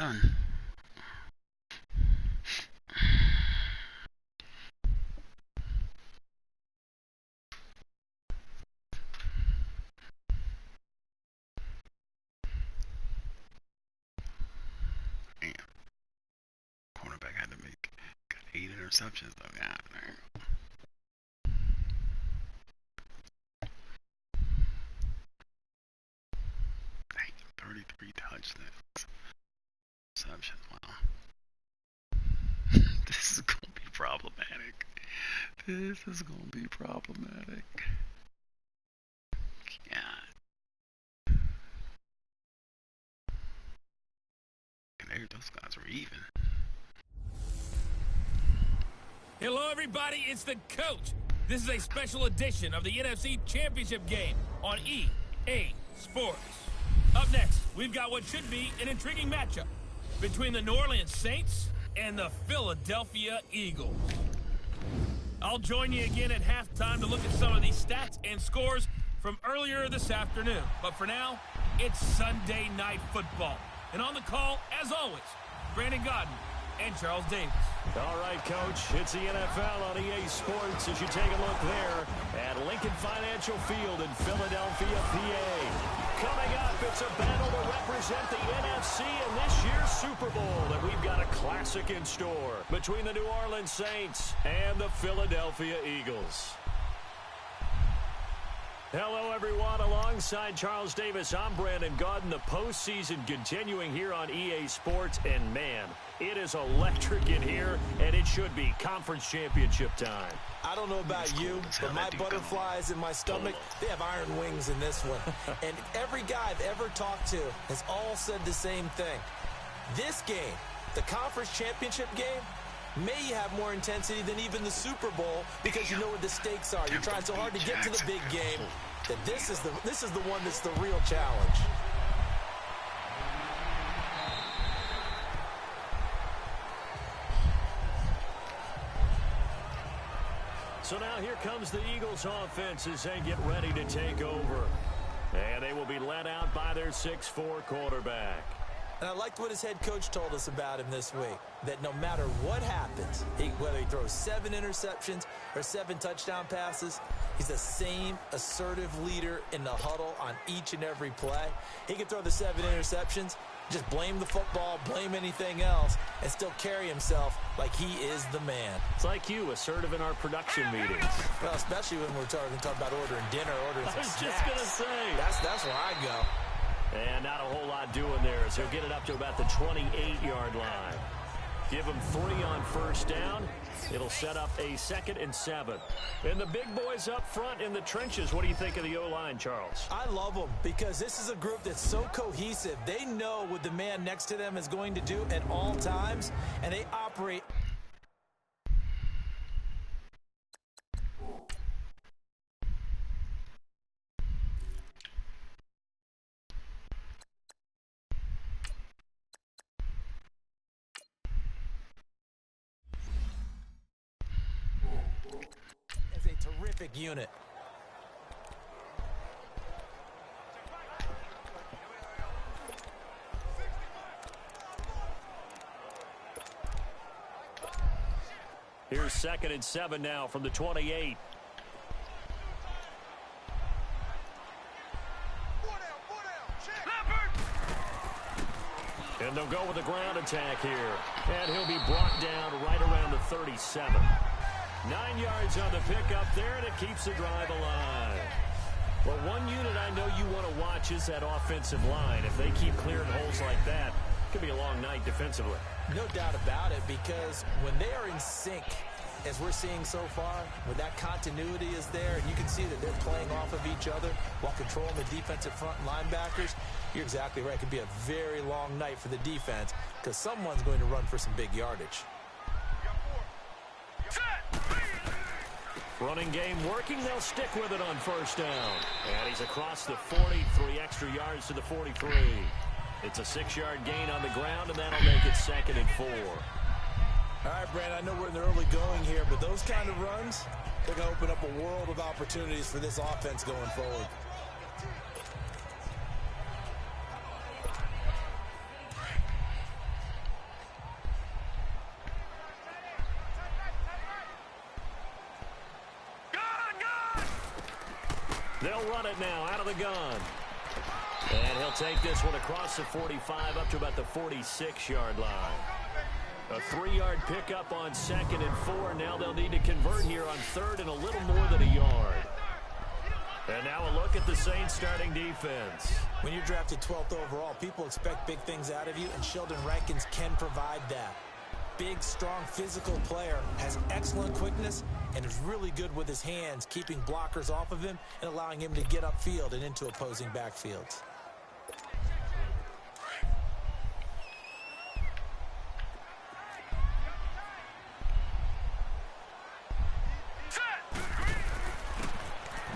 done. Damn. Cornerback had to got 8 interceptions though. God, man. 33 touchdowns. Interception. Wow. This is gonna be problematic. This is gonna be problematic. God. Those guys were even. Hello, everybody. It's the coach. This is a special edition of the NFC Championship game on EA Sports. Up next, we've got what should be an intriguing matchup between the New Orleans Saints and the Philadelphia Eagles. I'll join you again at halftime to look at some of these stats and scores from earlier this afternoon. But for now, it's Sunday Night Football. And on the call, as always, Brandon Gaudin and Charles Davis. All right, Coach, it's the NFL on EA Sports as you take a look there at Lincoln Financial Field in Philadelphia, PA. Coming up, it's a battle to represent the NFC in this year's Super Bowl, and we've got a classic in store between the New Orleans Saints and the Philadelphia Eagles. Hello, everyone. Alongside Charles Davis, I'm Brandon Gaudin. The postseason continuing here on EA Sports, and man, it is electric in here, and it should be conference championship time. I don't know about you, but my butterflies in my stomach, they have iron wings in this one. And every guy I've ever talked to has all said the same thing. This game, the conference championship game, may have more intensity than even the Super Bowl because you know what the stakes are. You're trying so hard to get to the big game that this is the one that's the real challenge. So now here comes the Eagles offense as they get ready to take over. And they will be led out by their 6'4" quarterback. And I liked what his head coach told us about him this week, that no matter what happens, whether he throws 7 interceptions or 7 touchdown passes, he's the same assertive leader in the huddle on each and every play. He can throw the 7 interceptions, just blame the football, blame anything else, and still carry himself like he is the man. It's like you, assertive in our production meetings. Well, especially when we're talking about ordering dinner, ordering some snacks. I was just going to say. That's where I go. And not a whole lot doing there as he'll get it up to about the 28-yard line. Give him 3 on first down. It'll set up a 2nd and 7. And the big boys up front in the trenches. What do you think of the O-line, Charles? I love them because this is a group that's so cohesive. They know what the man next to them is going to do at all times, and they operate. Terrific unit. Here's 2nd and 7 now from the 28. And they'll go with the ground attack here. And he'll be brought down right around the 37. 9 yards on the pickup there, and it keeps the drive alive. Well, one unit I know you want to watch is that offensive line. If they keep clearing holes like that, it could be a long night defensively. No doubt about it, because when they are in sync, as we're seeing so far, when that continuity is there, and you can see that they're playing off of each other while controlling the defensive front linebackers, you're exactly right. It could be a very long night for the defense because someone's going to run for some big yardage. Running game working. They'll stick with it on first down. And he's across the 40, 3 extra yards to the 43. It's a 6-yard gain on the ground, and that'll make it 2nd and 4. All right, Brandon, I know we're in the early going here, but those kind of runs, they're going to open up a world of opportunities for this offense going forward. They'll run it now out of the gun. And he'll take this one across the 45 up to about the 46-yard line. A 3-yard pickup on 2nd and 4. Now they'll need to convert here on 3rd and a little more than a yard. And now a look at the Saints starting defense. When you're drafted 12th overall, people expect big things out of you, and Sheldon Rankins can provide that. Big, strong, physical player, has excellent quickness, and is really good with his hands, keeping blockers off of him and allowing him to get upfield and into opposing backfields.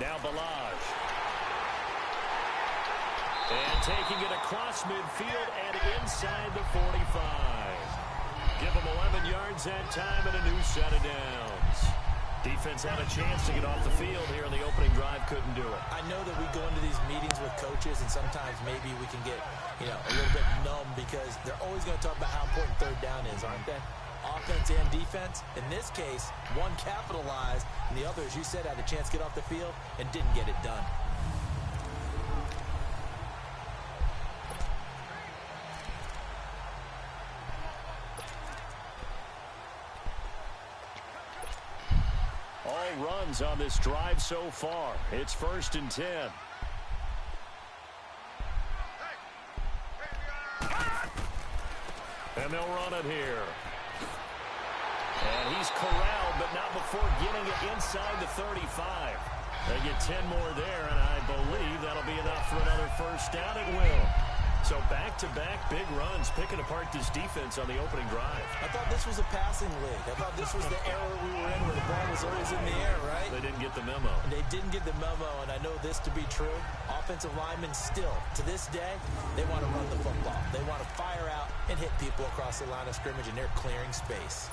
Now Balazs. And taking it across midfield and inside the 45. Give them 11 yards that time and a new set of downs. Defense had a chance to get off the field here in the opening drive, couldn't do it. I know that we go into these meetings with coaches, and sometimes maybe we can get, a little bit numb because they're always going to talk about how important 3rd down is, aren't they? Offense and defense. In this case, one capitalized, and the other, as you said, had a chance to get off the field and didn't get it done. All runs on this drive so far. It's 1st and 10. And they'll run it here. And he's corralled, but not before getting it inside the 35. They get 10 more there, and I believe that'll be enough for another first down. It will. So back-to-back big runs, picking apart this defense on the opening drive. I thought this was a passing league. I thought this was the era we were in where the ball was always in the air, right? They didn't get the memo. And they didn't get the memo, and I know this to be true. Offensive linemen still, to this day, they want to run the football. They want to fire out and hit people across the line of scrimmage, and they're clearing space.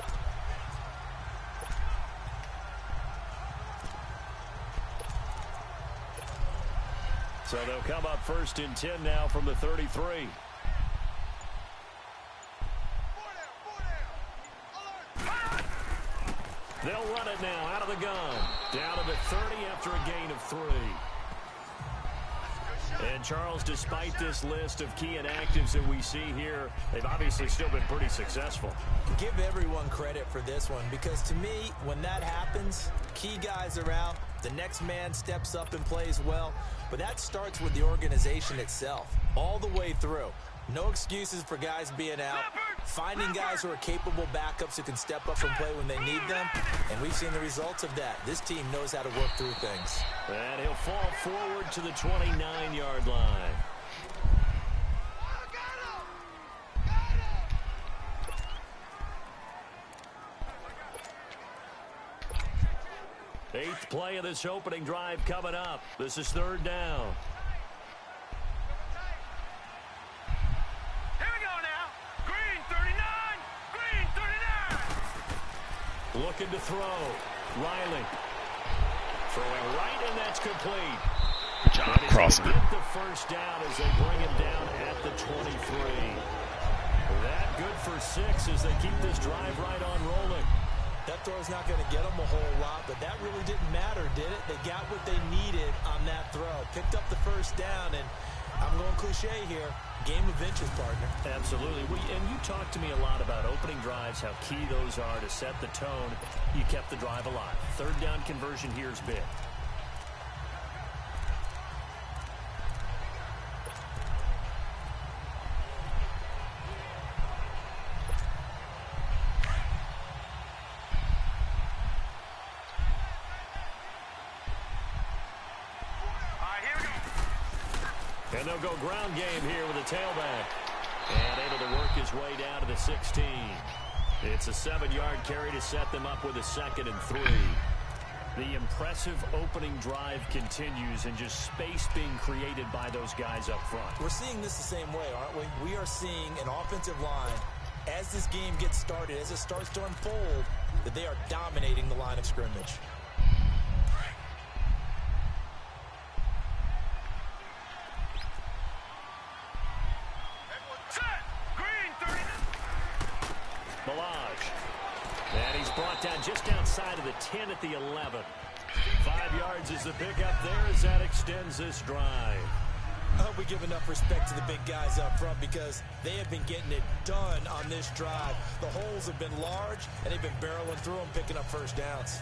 So they'll come up 1st and 10 now from the 33. They'll run it now out of the gun. Down to the 30 after a gain of 3. And Charles, despite this list of key inactives that we see here, they've obviously still been pretty successful. Give everyone credit for this one, because to me, when that happens, key guys are out, the next man steps up and plays well, but that starts with the organization itself, all the way through. No excuses for guys being out. Finding guys who are capable backups who can step up and play when they need them, and we've seen the results of that. This team knows how to work through things. And he'll fall forward to the 29-yard line. Eighth play of this opening drive coming up. This is 3rd down. Looking to throw. Riley. Throwing right, and that's complete. Good job crossing. Get the first down as they bring him down at the 23. That good for 6 as they keep this drive right on rolling. That throw's not going to get them a whole lot, but that really didn't matter, did it? They got what they needed on that throw. Picked up the first down, and I'm going cliche here. Game of inches, partner. Absolutely. And you talked to me a lot about opening drives, how key those are to set the tone. You kept the drive alive. 3rd down conversion here is big. And they'll go ground game here with a tailback. And able to work his way down to the 16. It's a 7-yard carry to set them up with a 2nd and 3. The impressive opening drive continues, and just space being created by those guys up front. We're seeing this the same way, aren't we? We are seeing an offensive line, as this game gets started, as it starts to unfold, that they are dominating the line of scrimmage. Balazs. And he's brought down just outside of the 10 at the 11. 5 yards is the pickup there as that extends this drive. I hope we give enough respect to the big guys up front because they have been getting it done on this drive. The holes have been large, and they've been barreling through them, picking up first downs.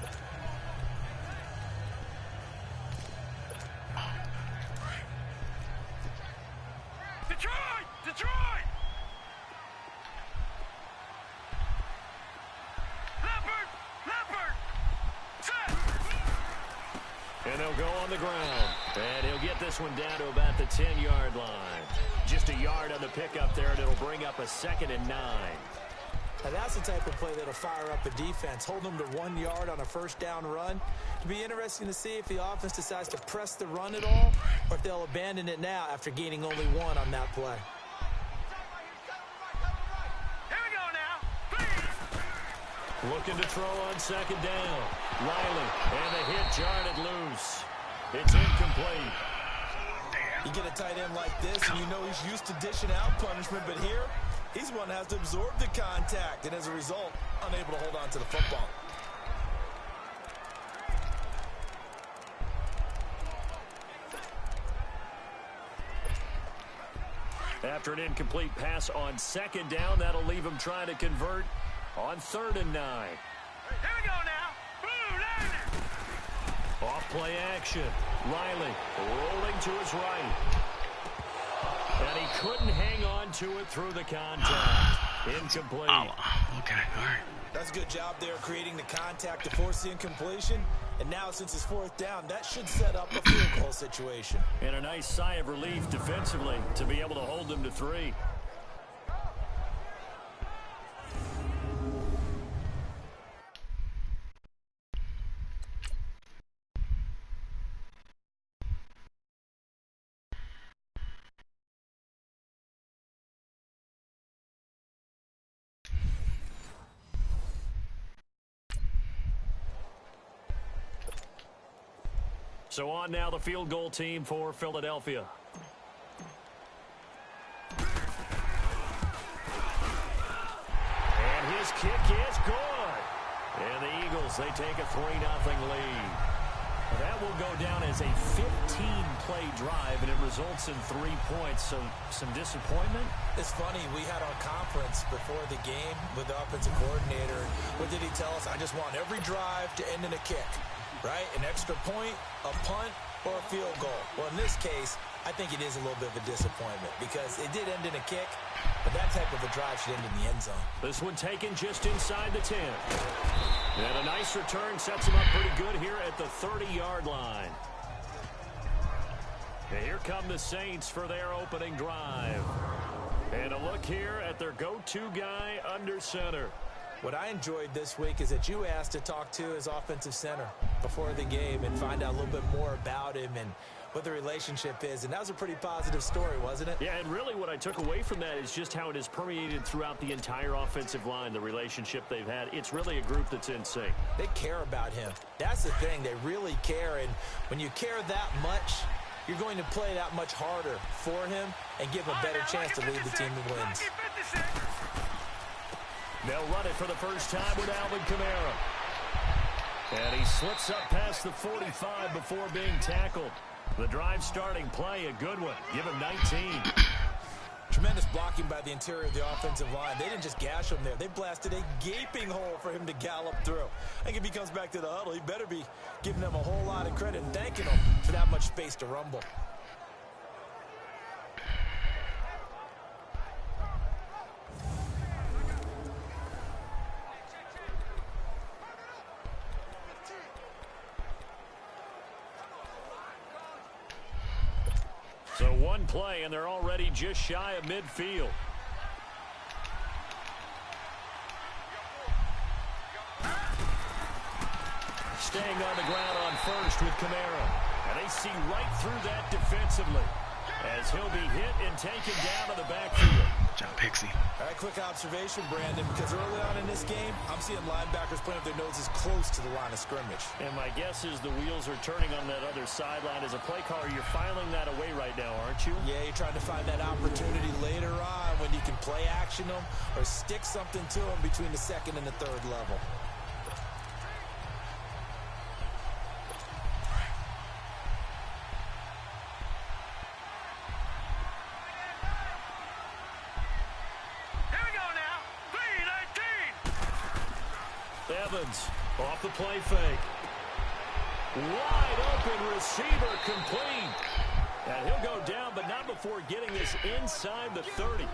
Detroit! Detroit! Leopard! Set! And they'll go on the ground. And he'll get this one down to about the 10-yard line. Just a yard on the pickup there, and it'll bring up a 2nd and 9. Now that's the type of play that'll fire up a defense. Hold them to 1 yard on a first down run. It'll be interesting to see if the offense decides to press the run at all or if they'll abandon it now after gaining only 1 on that play. Here we go now. Looking to throw on 2nd down. Riley, and the hit jarred it loose. It's incomplete. You get a tight end like this, and you know he's used to dishing out punishment, but here, he's one that has to absorb the contact, and as a result, unable to hold on to the football. After an incomplete pass on 2nd down, that'll leave him trying to convert on 3rd and 9. Here we go now. Blue Niner. Off play action. Riley rolling to his right. And he couldn't hang on to it through the contact. Incomplete. Oh, okay, all right. That's a good job there creating the contact to force the incompletion. And now since it's 4th down, that should set up a field goal situation. And a nice sigh of relief defensively to be able to hold them to 3. So on now the field goal team for Philadelphia. And his kick is good. And the Eagles, they take a 3-0 lead. That will go down as a 15-play drive, and it results in 3 points. So some disappointment? It's funny, we had our conference before the game with the offensive coordinator. What did he tell us? I just want every drive to end in a kick. Right? An extra point, a punt, or a field goal. Well, in this case, I think it is a little bit of a disappointment because it did end in a kick, but that type of a drive should end in the end zone. This one taken just inside the 10. And a nice return sets him up pretty good here at the 30-yard line. And here come the Saints for their opening drive. And a look here at their go-to guy under center. What I enjoyed this week is that you asked to talk to his offensive center before the game and find out a little bit more about him and what the relationship is. And that was a pretty positive story, wasn't it? Yeah, and really what I took away from that is just how it has permeated throughout the entire offensive line, the relationship they've had. It's really a group that's in sync. They care about him. That's the thing. They really care. And when you care that much, you're going to play that much harder for him and give him a better chance to lead the team to wins. They'll run it for the first time with Alvin Kamara. And he slips up past the 45 before being tackled. The drive starting play, a good one. Give him 19. Tremendous blocking by the interior of the offensive line. They didn't just gash him there. They blasted a gaping hole for him to gallop through. I think if he comes back to the huddle, he better be giving them a whole lot of credit and thanking them for that much space to rumble. So one play, and they're already just shy of midfield. Staying on the ground on first with Kamara. And they see right through that defensively as he'll be hit and taken down to the backfield. Good job, Pixie. All right, quick observation, Brandon, because early on in this game, I'm seeing linebackers putting up their noses close to the line of scrimmage. And my guess is the wheels are turning on that other sideline. As a play caller, you're filing that away right now, aren't you? Yeah, you're trying to find that opportunity later on when you can play action them or stick something to them between the second and the third level. Evans off the play fake. Wide open receiver complete. And he'll go down, but not before getting this inside the 30.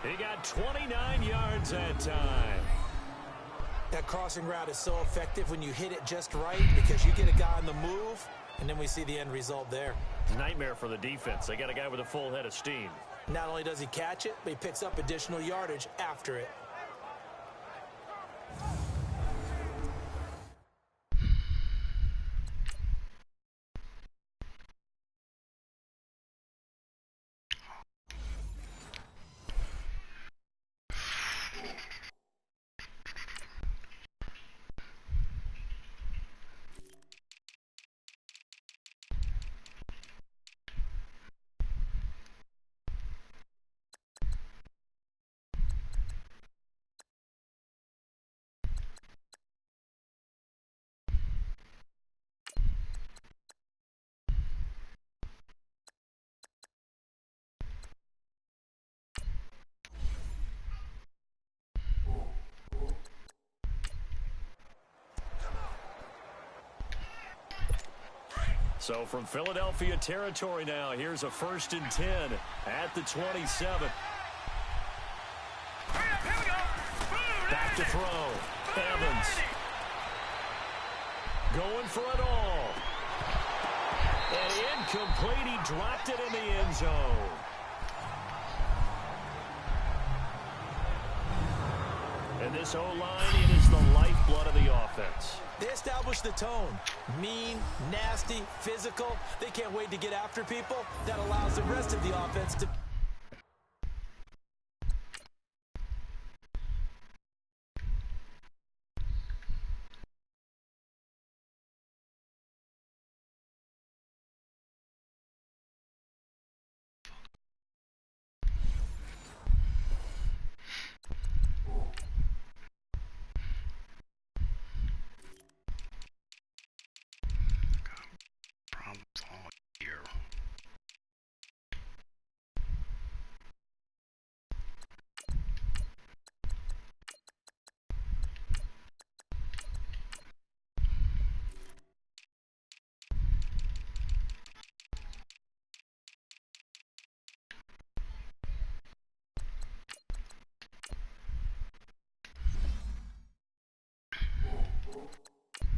He got 29 yards that time. That crossing route is so effective when you hit it just right because you get a guy on the move, and then we see the end result there. It's a nightmare for the defense. They got a guy with a full head of steam. Not only does he catch it, but he picks up additional yardage after it. So from Philadelphia territory now, here's a 1st and 10 at the 27. Back to throw. Evans. Going for it all. And incomplete. He dropped it in the end zone. And this O-line, it is the lifeblood of the offense. They establish the tone. Mean, nasty, physical. They can't wait to get after people. That allows the rest of the offense to...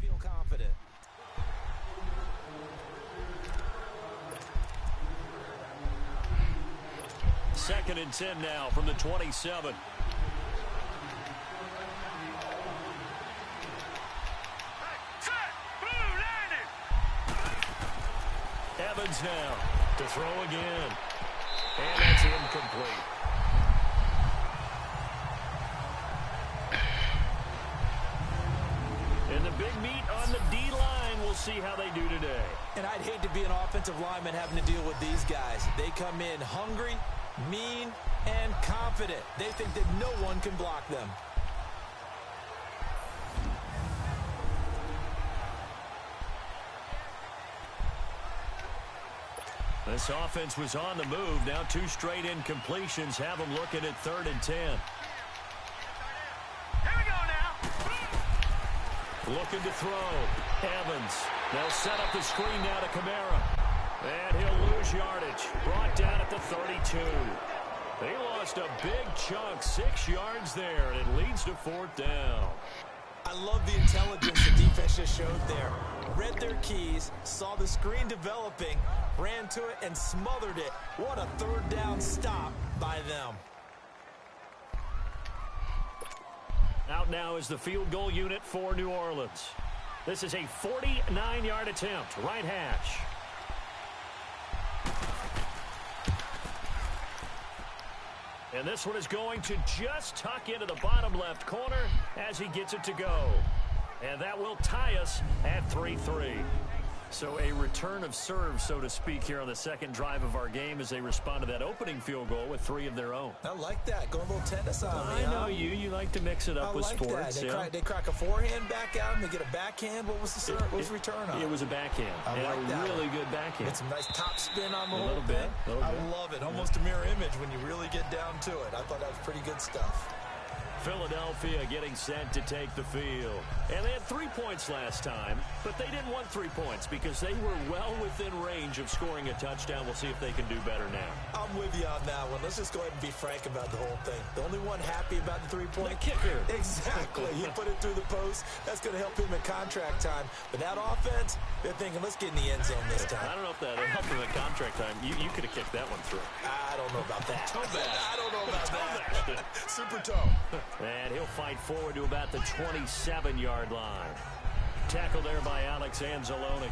Feel confident. Second and 10 now from the 27. Evans now to throw again. And that's incomplete. And the big meat on the D-line, we'll see how they do today. And I'd hate to be an offensive lineman having to deal with these guys. They come in hungry, mean, and confident. They think that no one can block them. This offense was on the move. Now 2 straight incompletions have them looking at 3rd and 10. Looking to throw. Evans. They'll set up the screen now to Kamara. And he'll lose yardage. Brought down at the 32. They lost a big chunk. 6 yards there. And it leads to 4th down. I love the intelligence the defense just showed there. Read their keys, saw the screen developing, ran to it, and smothered it. What a 3rd down stop by them. Out now is the field goal unit for New Orleans. This is a 49-yard attempt, right hash. And this one is going to just tuck into the bottom left corner as he gets it to go. And that will tie us at 3-3. So a return of serve, so to speak, here on the second drive of our game as they respond to that opening field goal with 3 of their own. I like that. Going a little tennis on me. I know you. You like to mix it up with sports. They crack a forehand back out and they get a backhand. What was the return on? It was a backhand. I like that. Really good backhand. It's some nice top spin on the a whole little thing. bit. I love it. Almost a mirror image when you really get down to it. I thought that was pretty good stuff. Philadelphia getting set to take the field. And they had 3 points last time, but they didn't want 3 points because they were well within range of scoring a touchdown. We'll see if they can do better now. I'm with you on that one. Let's just go ahead and be frank about the whole thing. The only one happy about the 3-point? The kicker. Exactly. You put it through the post. That's going to help him in contract time. But that offense, they're thinking, let's get in the end zone this time. I don't know if that helped him in contract time. You could have kicked that one through. I don't know about that. Toe bag. I don't know about that. Super toe. And he'll fight forward to about the 27-yard line. Tackled there by Alex Anzalone.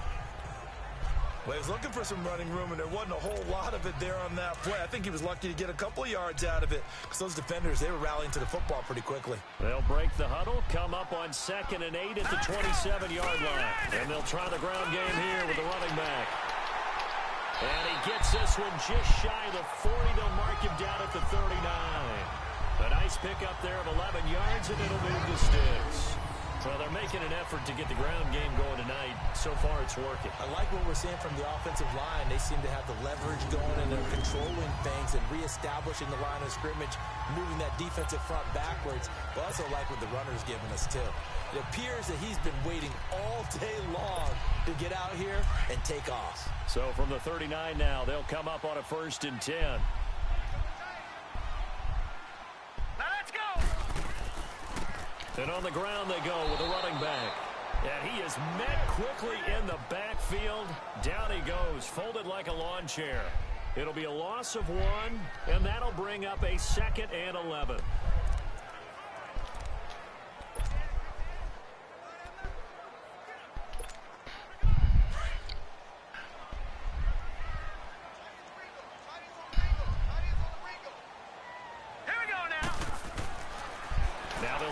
Well, he was looking for some running room, and there wasn't a whole lot of it there on that play. I think he was lucky to get a couple of yards out of it because those defenders, they were rallying to the football pretty quickly. They'll break the huddle, come up on 2nd and 8 at the 27-yard line. And they'll try the ground game here with the running back. And he gets this one just shy of the 40. They'll mark him down at the 39. A nice pickup there of 11 yards, and it'll move the sticks. So they're making an effort to get the ground game going tonight. So far, it's working. I like what we're seeing from the offensive line. They seem to have the leverage going, and they're controlling things and reestablishing the line of scrimmage, moving that defensive front backwards. But I also like what the runner's giving us, too. It appears that he's been waiting all day long to get out here and take off. So from the 39 now, they'll come up on a 1st and 10. And on the ground they go with a running back. And he is met quickly in the backfield. Down he goes, folded like a lawn chair. It'll be a loss of 1, and that'll bring up a 2nd and 11.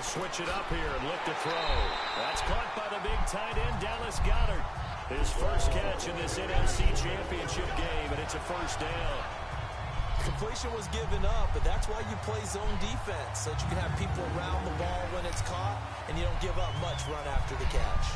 Switch it up here and look to throw. That's caught by the big tight end, Dallas Goedert. His first catch in this NFC Championship game, and it's a 1st down. Completion was given up, but that's why you play zone defense, so that you can have people around the ball when it's caught, and you don't give up much run after the catch.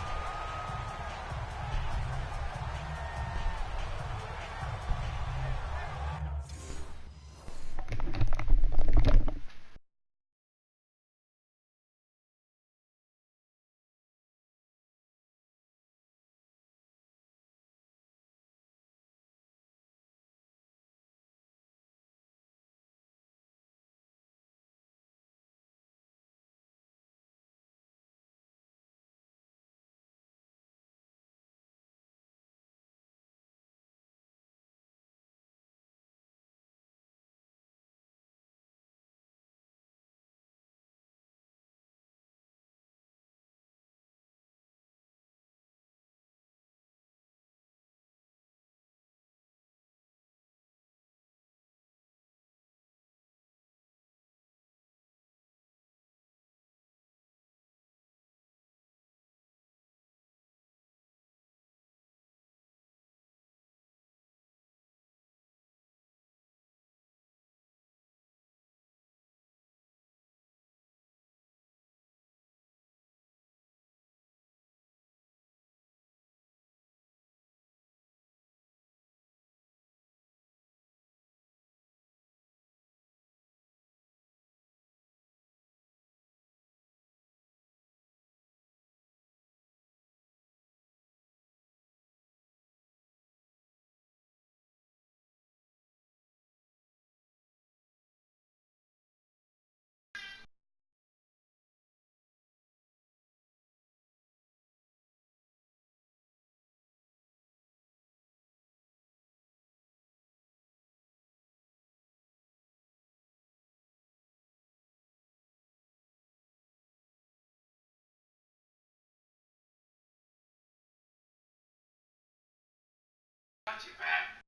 Got you back.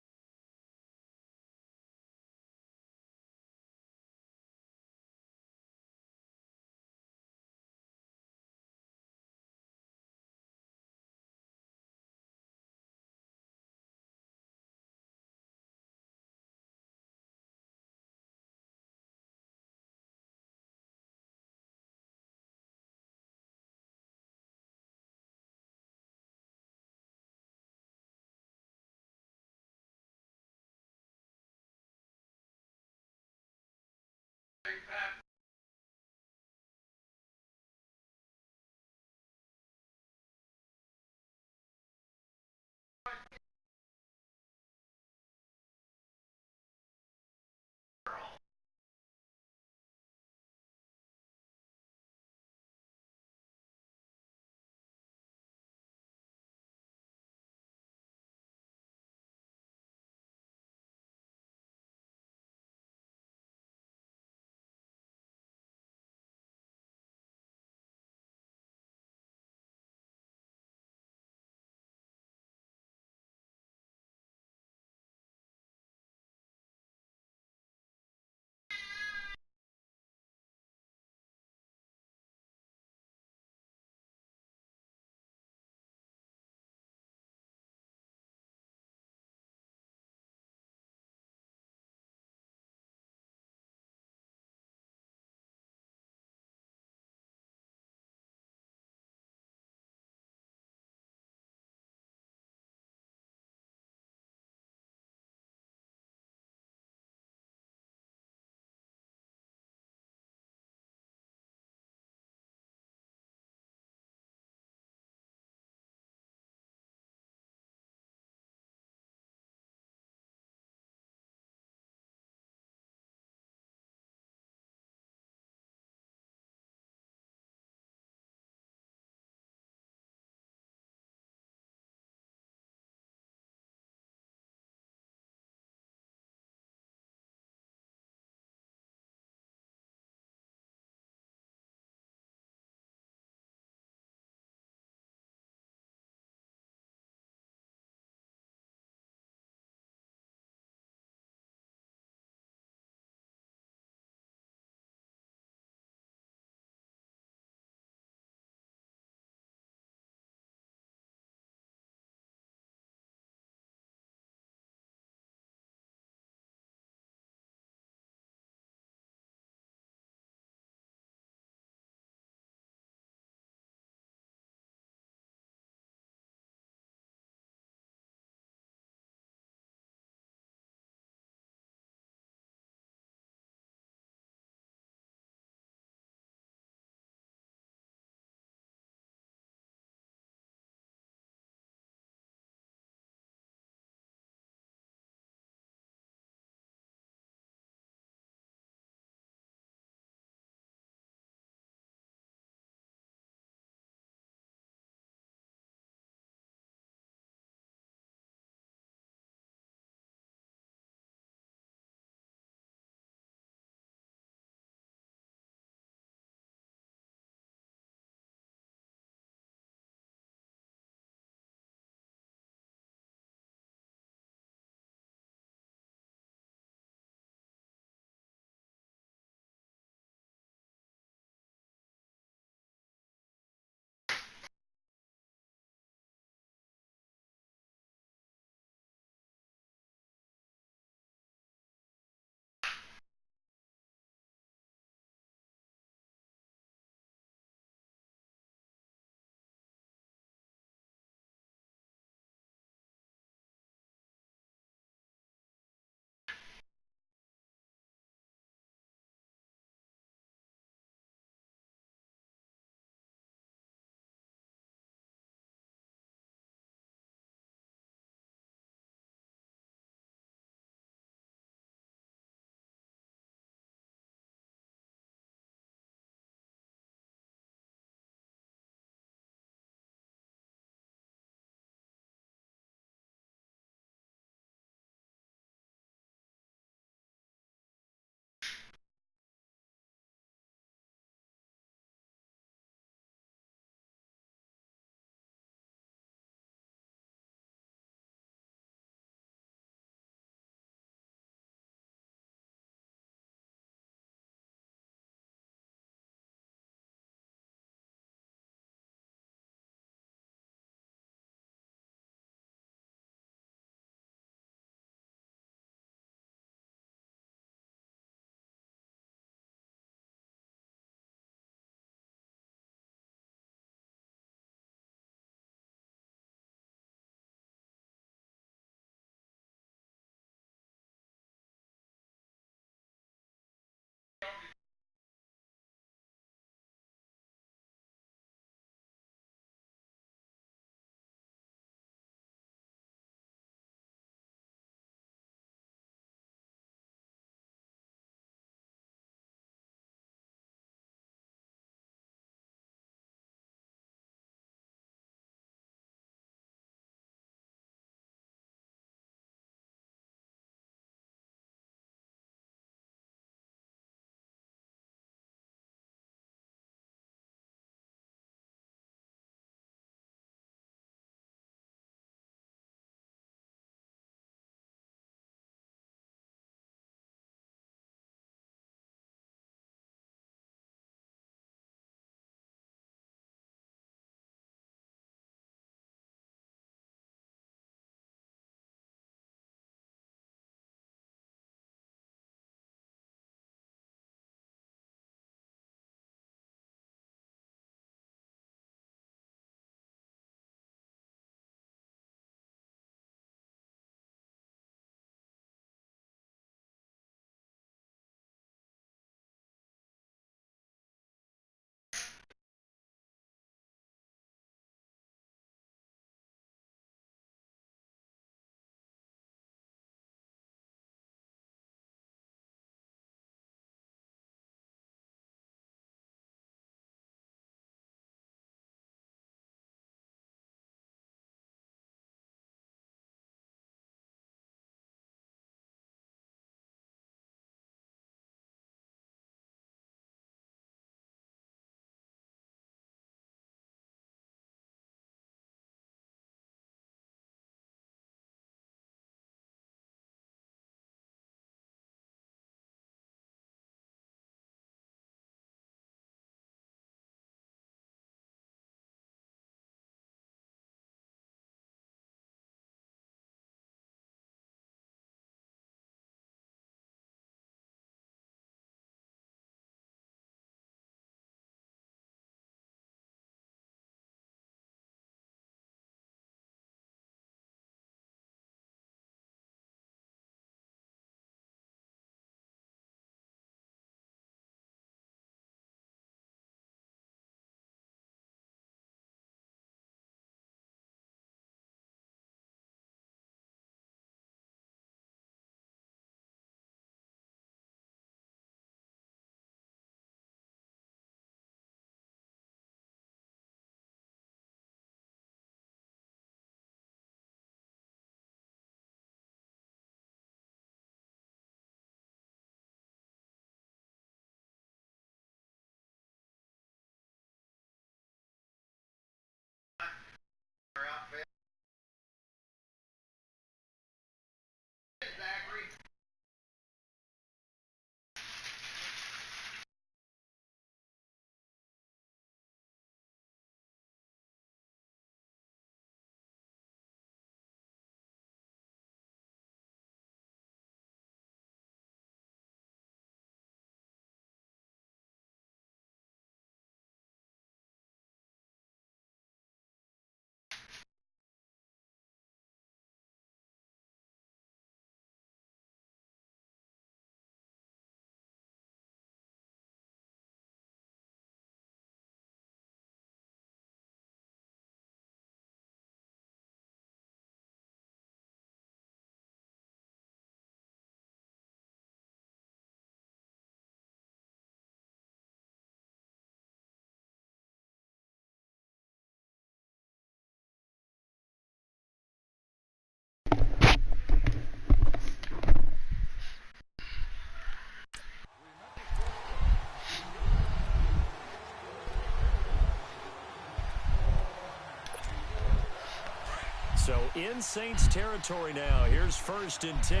So in Saints territory now. Here's 1st and 10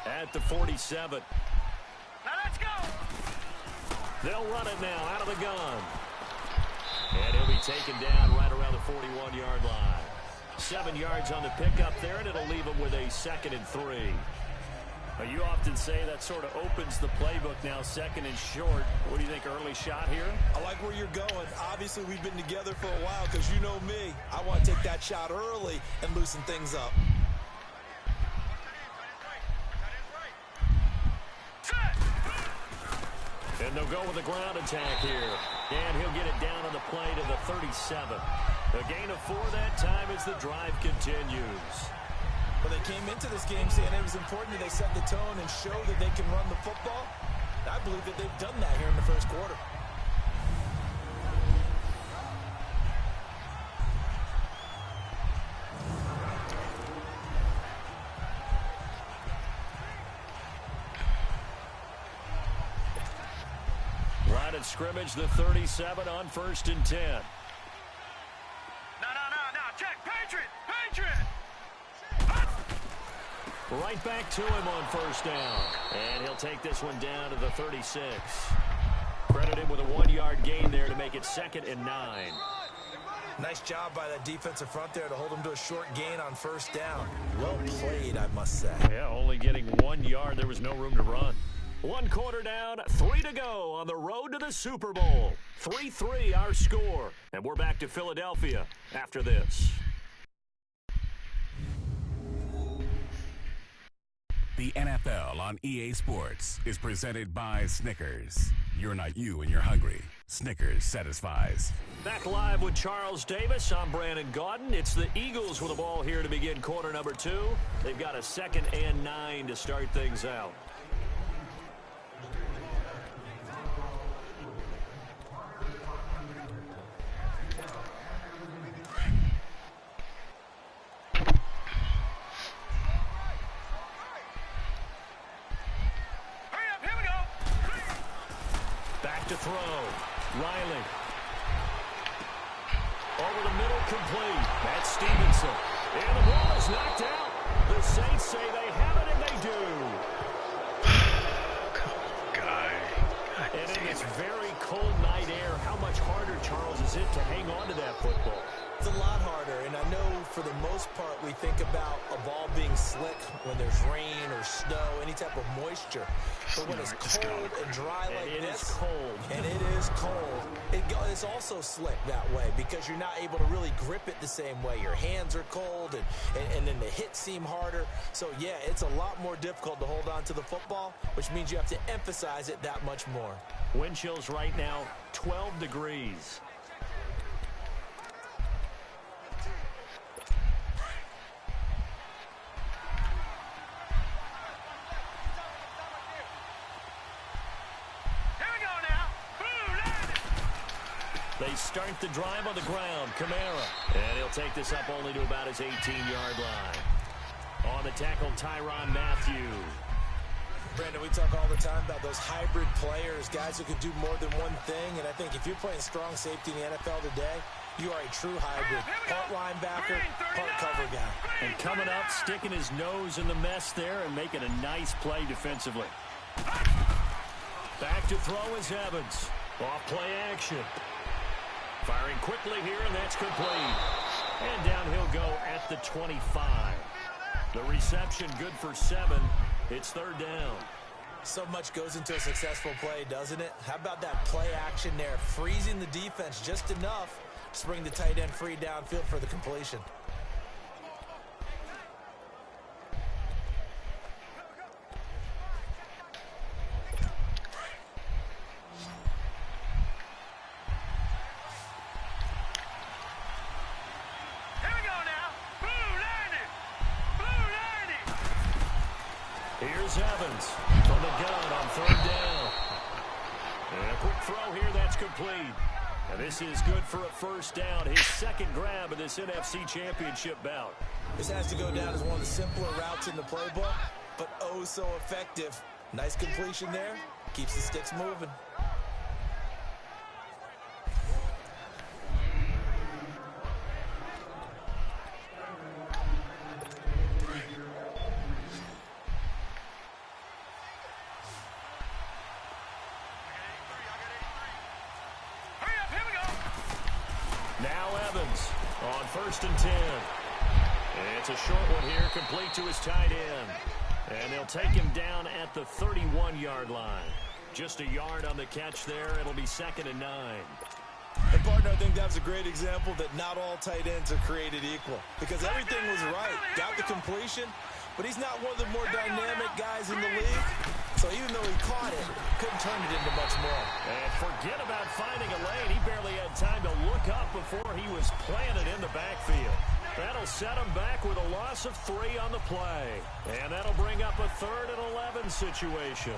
at the 47. Now let's go. They'll run it now out of the gun. And he'll be taken down right around the 41-yard line. 7 yards on the pickup there, and it'll leave him with a 2nd and 3. You often say that sort of opens the playbook now, 2nd and short. What do you think, early shot here? I like where you're going. Obviously, we've been together for a while because you know me. I want to take that shot early and loosen things up. And they'll go with the ground attack here. And he'll get it down on the play to the 37. A gain of 4 that time as the drive continues. Well, they came into this game saying it was important that they set the tone and show that they can run the football. I believe that they've done that here in the first quarter. Right at scrimmage, the 37 on 1st and 10. No, check, Patriot. Right back to him on 1st down. And he'll take this one down to the 36. Credit him with a 1-yard gain there to make it 2nd and 9. Nice job by that defensive front there to hold him to a short gain on 1st down. Well played, I must say. Yeah, only getting 1 yard. There was no room to run. 1 quarter down, 3 to go on the road to the Super Bowl. 3-3 our score. And we're back to Philadelphia after this. The NFL on EA Sports is presented by Snickers. You're not you when you're hungry. Snickers satisfies. Back live with Charles Davis. I'm Brandon Gaudin. It's the Eagles with the ball here to begin quarter number 2. They've got a 2nd and 9 to start things out. To throw. Riley. Over the middle, complete. That's Stevenson. And the ball is knocked out. The Saints say they have it, and they do. And in this very cold night air, how much harder, Charles, is it to hang on to that football? It's a lot harder, and I know for the most part we think about a ball being slick when there's rain or snow, any type of moisture. But when it's cold and dry like this, and it is cold, it's also slick that way because you're not able to really grip it the same way. Your hands are cold, and then the hits seem harder. So, yeah, it's a lot more difficult to hold on to the football, which means you have to emphasize it that much more. Wind chills right now, 12 degrees. They start the drive on the ground. Kamara. And he'll take this up only to about his 18-yard line. On the tackle, Tyrann Mathieu. Brandon, we talk all the time about those hybrid players, guys who can do more than one thing. And I think if you're playing strong safety in the NFL today, you are a true hybrid. Part linebacker, part cover guy. And coming up, sticking his nose in the mess there and making a nice play defensively. Back to throw is Evans. Off play action. Firing quickly here, and that's complete. And down he'll go at the 25. The reception good for 7. It's 3rd down. So much goes into a successful play, doesn't it? How about that play action there? Freezing the defense just enough to bring the tight end free downfield for the completion. Here's Evans from the gun on 3rd down. And a quick throw here, that's complete. And this is good for a 1st down, his 2nd grab of this NFC Championship bout. This has to go down as one of the simpler routes in the playbook, but oh so effective. Nice completion there. Keeps the sticks moving. On 1st and 10. It's a short one here, complete to his tight end. And they'll take him down at the 31-yard line. Just a yard on the catch there. It'll be 2nd and 9. And, partner, I think that was a great example that not all tight ends are created equal. Because everything was right. Got the completion, but he's not one of the more dynamic guys in the league. So even though he caught it, couldn't turn it into much more. And forget about finding a lane. He barely had time to look up before he was planted in the backfield. That'll set him back with a loss of 3 on the play. And that'll bring up a 3rd and 11 situation.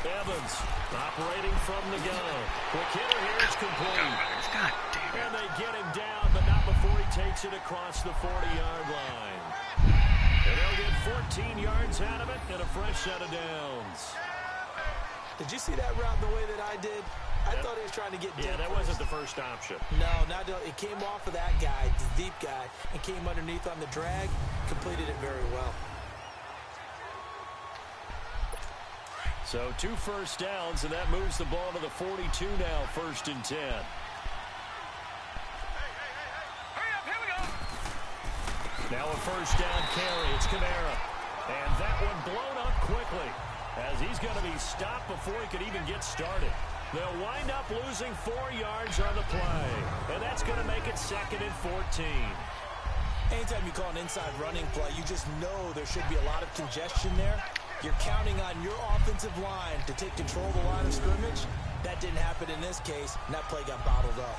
Evans operating from the gun. Quick hitter here, it's complete. God damn it. And they get him down, but not before he takes it across the 40-yard line. And they'll get 14 yards out of it and a fresh set of downs. Did you see that route the way that I did? I thought he was trying to get deep. Yeah, that wasn't the first option. No, it came off of that guy, the deep guy, and came underneath on the drag. Completed it very well. So 2 first downs, and that moves the ball to the 42 now, 1st and 10. Now a first down carry. It's Kamara. And that one blown up quickly as he's going to be stopped before he could even get started. They'll wind up losing 4 yards on the play. And that's going to make it 2nd and 14. Anytime you call an inside running play, you just know there should be a lot of congestion there. You're counting on your offensive line to take control of the line of scrimmage. That didn't happen in this case, and that play got bottled up.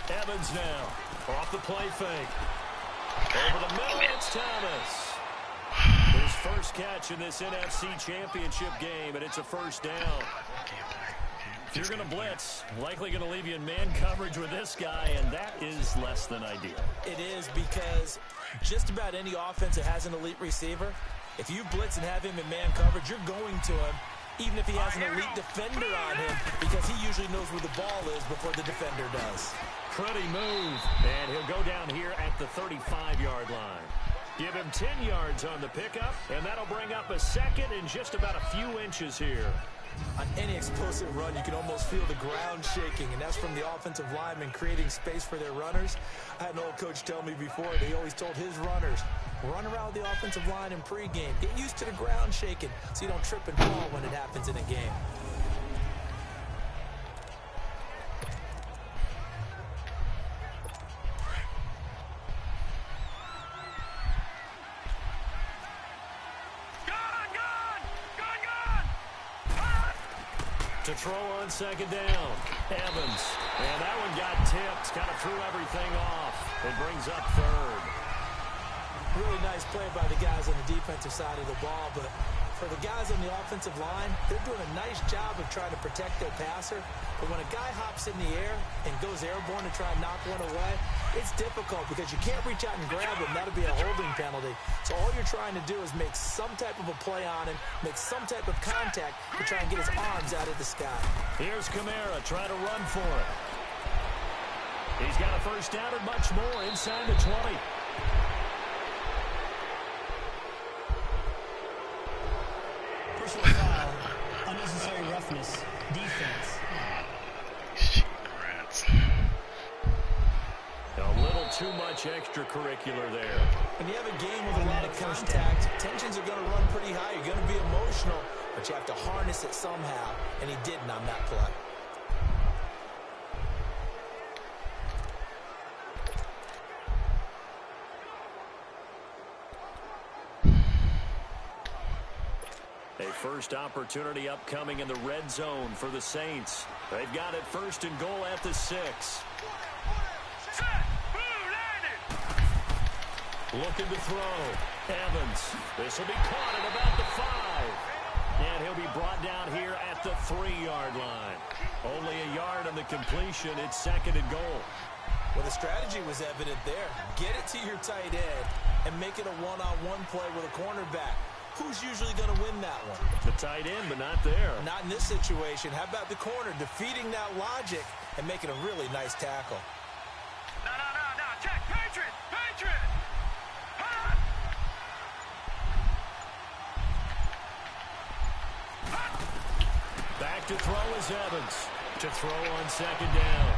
Evans now off the play fake. Over the middle, it's Thomas. His first catch in this NFC Championship game, and it's a first down. If you're going to blitz, likely going to leave you in man coverage with this guy, and that is less than ideal. It is, because just about any offense that has an elite receiver, if you blitz and have him in man coverage, you're going to him, even if he has an elite defender on him, because he usually knows where the ball is before the defender does. Pretty move, and he'll go down here at the 35-yard line. Give him 10 yards on the pickup, and that'll bring up a 2nd and just about a few inches here. On any explosive run, you can almost feel the ground shaking, and that's from the offensive linemen creating space for their runners. I had an old coach tell me before that he always told his runners, run around the offensive line in pregame. Get used to the ground shaking so you don't trip and fall when it happens in a game. To throw on 2nd down, Evans. And that one got tipped, kind of threw everything off. It brings up 3rd. Really nice play by the guys on the defensive side of the ball, but for the guys on the offensive line, they're doing a nice job of trying to protect their passer. But when a guy hops in the air and goes airborne to try and knock one away, it's difficult because you can't reach out and grab him. That'll be a holding penalty. So all you're trying to do is make some type of a play on him, make some type of contact to try and get his arms out of the sky. Here's Kamara trying to run for it. He's got a first down and much more inside the 20. Personal foul, unnecessary roughness, defense. A little too much extracurricular there. When you have a game with a lot of contact, tensions are going to run pretty high. You're going to be emotional, but you have to harness it somehow, and he didn't on that play. A first opportunity upcoming in the red zone for the Saints. They've got it 1st and goal at the 6. Looking to throw. Evans. This will be caught at about the 5. And he'll be brought down here at the 3-yard line. Only a yard on the completion. It's 2nd and goal. Well, the strategy was evident there. Get it to your tight end and make it a one-on-one play with a cornerback. Who's usually going to win that one? The tight end, but not there. Not in this situation. How about the corner defeating that logic and making a really nice tackle? No. Check. Patriot. Back to throw is Evans. To throw on second down.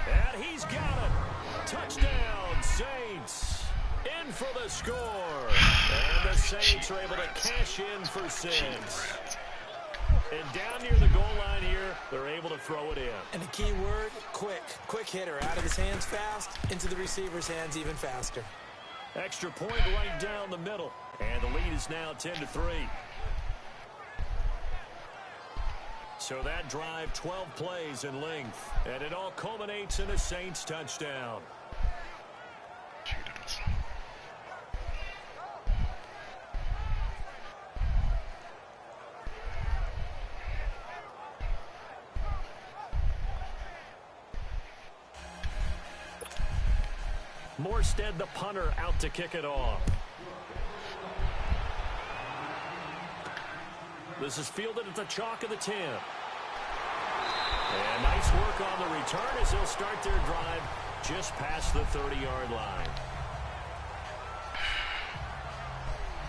And he's got it. Touchdown, Saints. In for the score. And the Saints are able to cash in for 6. And down near the goal line here, they're able to throw it in. And the key word, quick. Quick hitter. Out of his hands fast, into the receiver's hands even faster. Extra point right down the middle. And the lead is now 10-3. So that drive, 12 plays in length. And it all culminates in a Saints touchdown. Morstead, the punter, out to kick it off. This is fielded at the chalk of the 10. And nice work on the return as they'll start their drive just past the 30-yard line.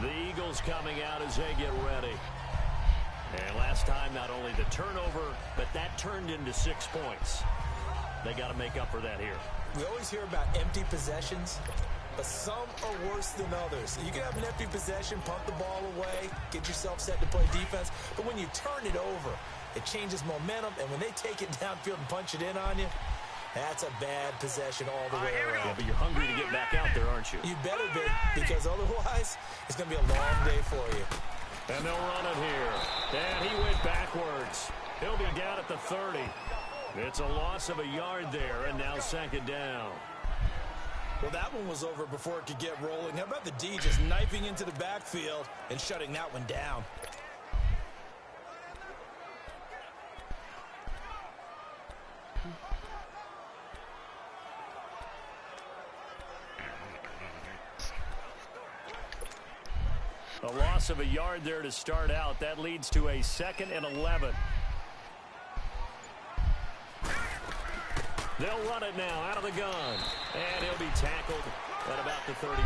The Eagles coming out as they get ready. And last time, not only the turnover, but that turned into 6 points. They got to make up for that here. We always hear about empty possessions, but some are worse than others. You can have an empty possession, punt the ball away, get yourself set to play defense, but when you turn it over, it changes momentum, and when they take it downfield and punch it in on you, that's a bad possession all the way around. Yeah, but you're hungry to get back out there, aren't you? You better be, because otherwise, it's going to be a long day for you. And they'll run it here. And he went backwards. He'll be down at the 30. It's a loss of a yard there, and now second down. Well, that one was over before it could get rolling. How about the D just knifing into the backfield and shutting that one down? A loss of a yard there to start out. That leads to a 2nd and 11. They'll run it now out of the gun. And he'll be tackled at about the 35.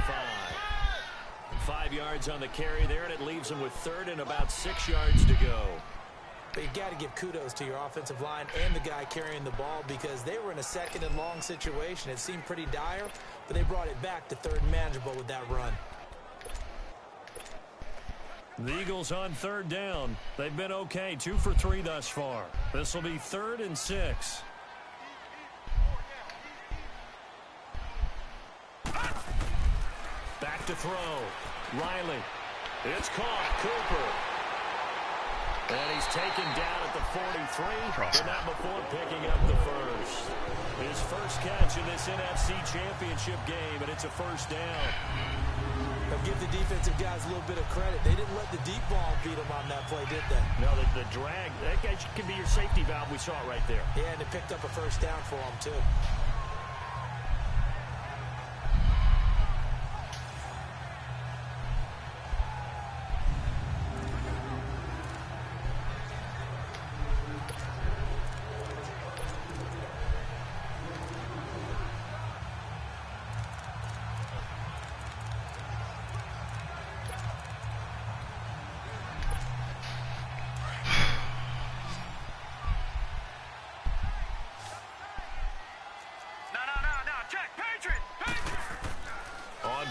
5 yards on the carry there, and it leaves him with 3rd and about 6 yards to go. But you got to give kudos to your offensive line and the guy carrying the ball because they were in a 2nd and long situation. It seemed pretty dire, but they brought it back to 3rd and manageable with that run. The Eagles on 3rd down. They've been okay, 2 for 3 thus far. This will be 3rd and 6. Back to throw. Riley. It's caught. Cooper. And he's taken down at the 43, but not before picking up the first. His first catch in this NFC Championship game, and it's a first down. Now give the defensive guys a little bit of credit. They didn't let the deep ball beat them on that play, did they? No, the drag, that guy can be your safety valve. We saw it right there. Yeah, and they picked up a first down for them, too.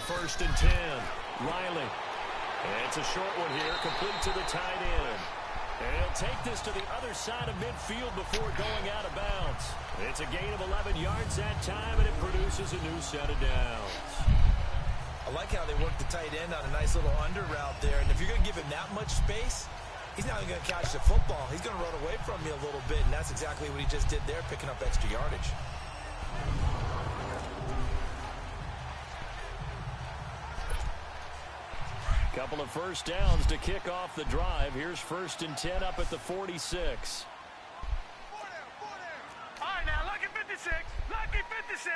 First and 10. Riley. And it's a short one here, complete to the tight end. And he'll take this to the other side of midfield before going out of bounds. It's a gain of 11 yards that time, and it produces a new set of downs. I like how they work the tight end on a nice little under route there. And if you're going to give him that much space, he's not going to catch the football. He's going to run away from you a little bit, and that's exactly what he just did there, picking up extra yardage. Couple of first downs to kick off the drive. Here's 1st and 10 up at the 46. All right, now, look at 56. Look Lucky 56.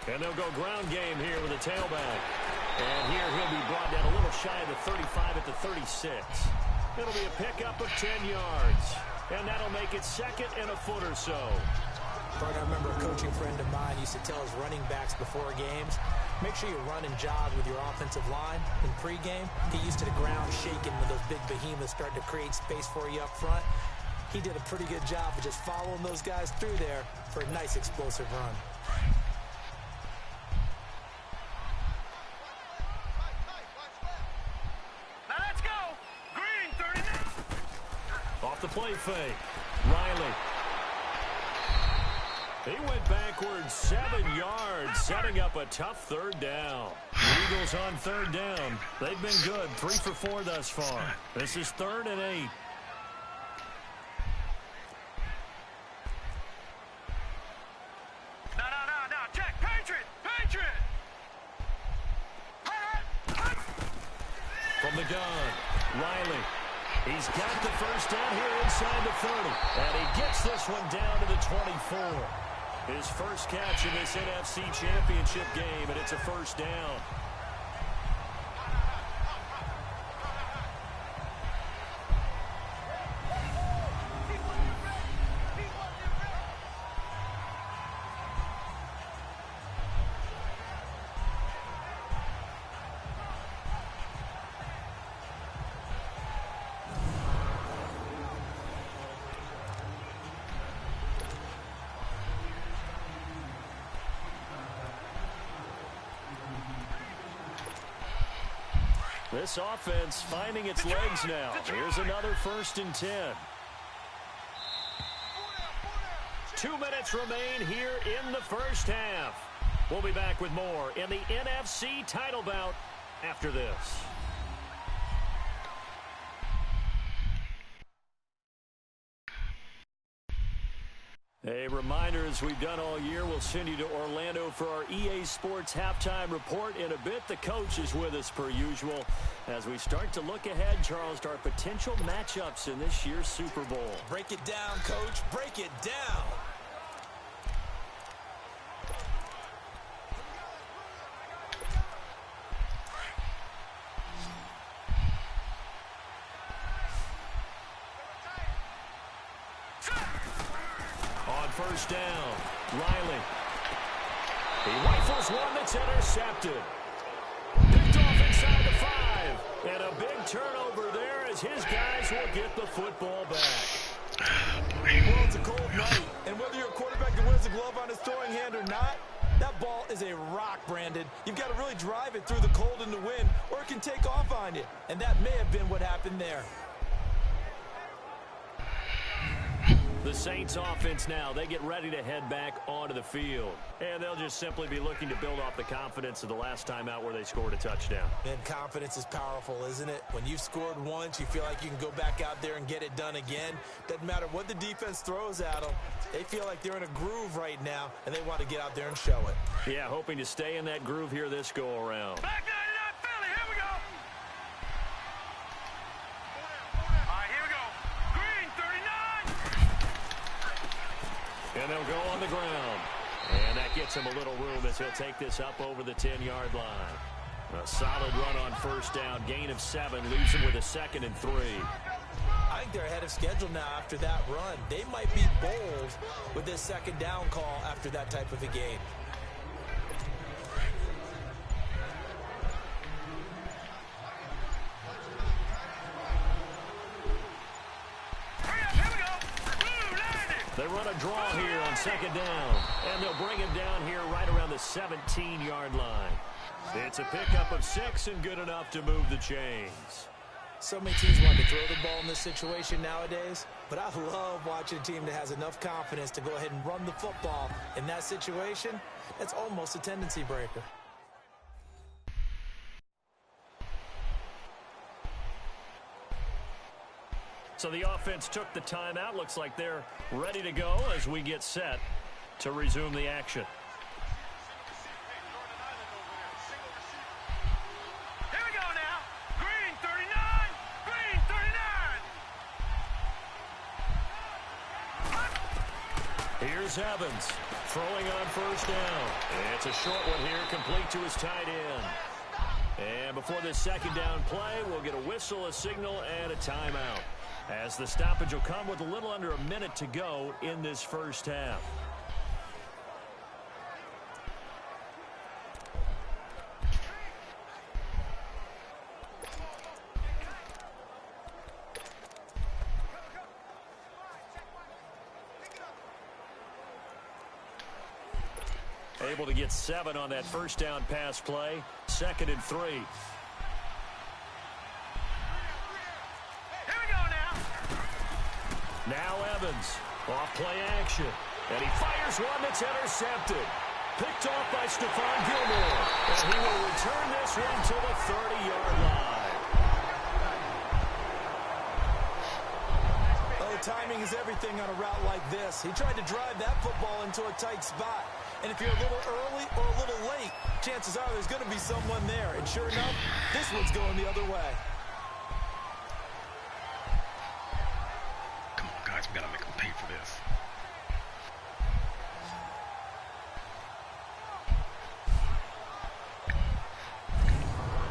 And they'll go ground game here with a tailback. And here he'll be brought down a little shy of the 35 at the 36. It'll be a pickup of 10 yards. And that'll make it second and a foot or so. I remember a coaching friend of mine used to tell his running backs before games, make sure you run and jog with your offensive line in pregame. Get used to the ground shaking when those big behemoths start to create space for you up front. He did a pretty good job of just following those guys through there for a nice explosive run. Now let's go. Green 39. Off the play fake. Riley. He went backwards 7 yards, setting up a tough third down. The Eagles on third down. They've been good, 3 for 4 thus far. This is 3rd and 8. No. Check. Patriot. Patriot. From the gun, Riley. He's got the first down here inside the 30. And he gets this one down to the 24. His first catch in this NFC Championship game, and it's a first down. This offense finding its legs now. Here's another 1st and 10. 2 minutes remain here in the first half. We'll be back with more in the NFC title bout after this. A reminder, as we've done all year, we'll send you to Orlando for our EA Sports halftime report in a bit. The coach is with us per usual as we start to look ahead, Charles, to our potential matchups in this year's Super Bowl. Break it down, Coach. Break it down. First down, Riley. He rifles one that's intercepted. Picked off inside the 5. And a big turnover there as his guys will get the football back. Well, it's a cold night, and whether you're a quarterback that wears a glove on his throwing hand or not, that ball is a rock, Brandon. You've got to really drive it through the cold and the wind, or it can take off on you. And that may have been what happened there. The Saints offense now, they get ready to head back onto the field. And they'll just simply be looking to build off the confidence of the last time out where they scored a touchdown. And confidence is powerful, isn't it? When you've scored once, you feel like you can go back out there and get it done again. Doesn't matter what the defense throws at them. They feel like they're in a groove right now, and they want to get out there and show it. Yeah, hoping to stay in that groove here this go-around. Back 99 Philly. Here we go. All right, here we go. Green 39. And they'll go on the ground. And that gets him a little room as he'll take this up over the 10-yard line. A solid run on first down. Gain of 7 leaves him with a 2nd and 3. I think they're ahead of schedule now after that run. They might be bold with this 2nd down call after that type of a game. They run a draw here on 2nd down, and they'll bring him down here right around the 17-yard line. It's a pickup of 6 and good enough to move the chains. So many teams want to throw the ball in this situation nowadays, but I love watching a team that has enough confidence to go ahead and run the football in that situation. That's almost a tendency breaker. So the offense took the timeout. Looks like they're ready to go as we get set to resume the action. Here we go now. Green 39. Green 39. Here's Here's Evans throwing on first down. It's a short one here, complete to his tight end. And before this second down play, we'll get a whistle, a signal, and a timeout, as the stoppage will come with a little under a minute to go in this first half. Able to get 7 on that first down pass play. 2nd and 3. Here we go now. Now Evans, off play action. And he fires one that's intercepted. Picked off by Stephon Gilmore. And he will return this one to the 30-yard line. Oh, timing is everything on a route like this. He tried to drive that football into a tight spot. And if you're a little early or a little late, chances are there's going to be someone there. And sure enough, this one's going the other way. Come on, guys. We got to make them pay for this.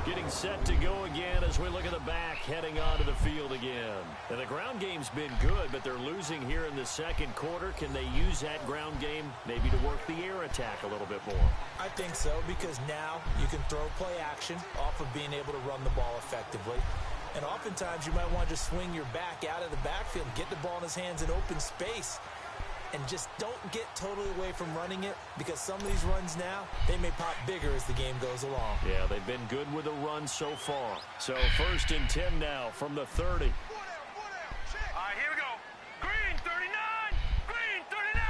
Getting set to go again as we look at the back heading onto the field again. And the ground game's been good, but they're losing here in the second quarter. Can they use that ground game maybe to work the air attack a little bit more? I think so, because now you can throw play action off of being able to run the ball effectively. And oftentimes you might want to just swing your back out of the backfield, get the ball in his hands in open space, and just don't get totally away from running it, because some of these runs now, they may pop bigger as the game goes along. Yeah, they've been good with the run so far. So 1st and 10 now from the 30. All right, here we go. Green 39. Green 39.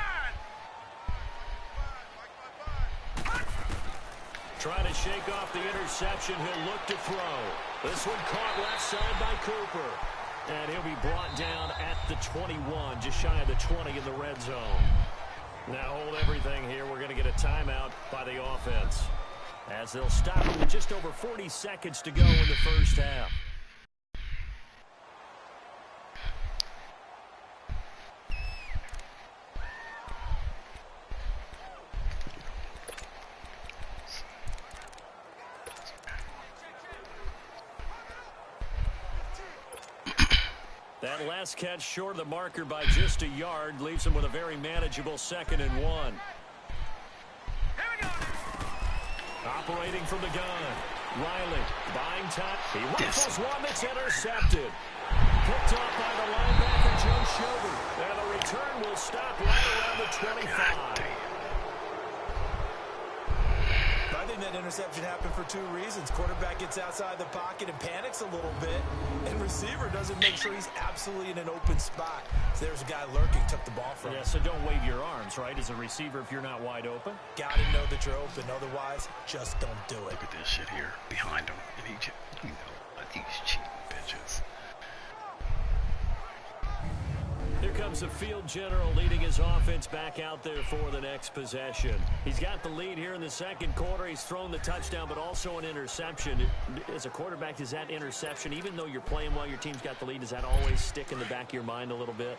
Trying to shake off the interception. He'll look to throw. This one caught left side by Cooper. And he'll be brought down at the 21, just shy of the 20 in the red zone. Now hold everything here. We're going to get a timeout by the offense, as they'll stop it with just over 40 seconds to go in the first half. That last catch short of the marker by just a yard leaves him with a very manageable 2nd and 1. Operating from the gun. Riley buying time. He rifles one that's intercepted. Picked off by the linebacker, Joe Schobert. And the return will stop right around the 25. I think that interception happened for 2 reasons. Quarterback gets outside the pocket and panics a little bit, and receiver doesn't make sure he's absolutely in an open spot. So there's a guy lurking, took the ball from him. Yeah, so don't wave your arms, right, as a receiver if you're not wide open. Got to know that you're open. Otherwise, just don't do it. Look at this shit here behind him. And he just, these cheating bitches. Here comes the field general leading his offense back out there for the next possession. He's got the lead here in the second quarter. He's thrown the touchdown, but also an interception. As a quarterback, does that interception, even though you're playing while your team's got the lead, does that always stick in the back of your mind a little bit?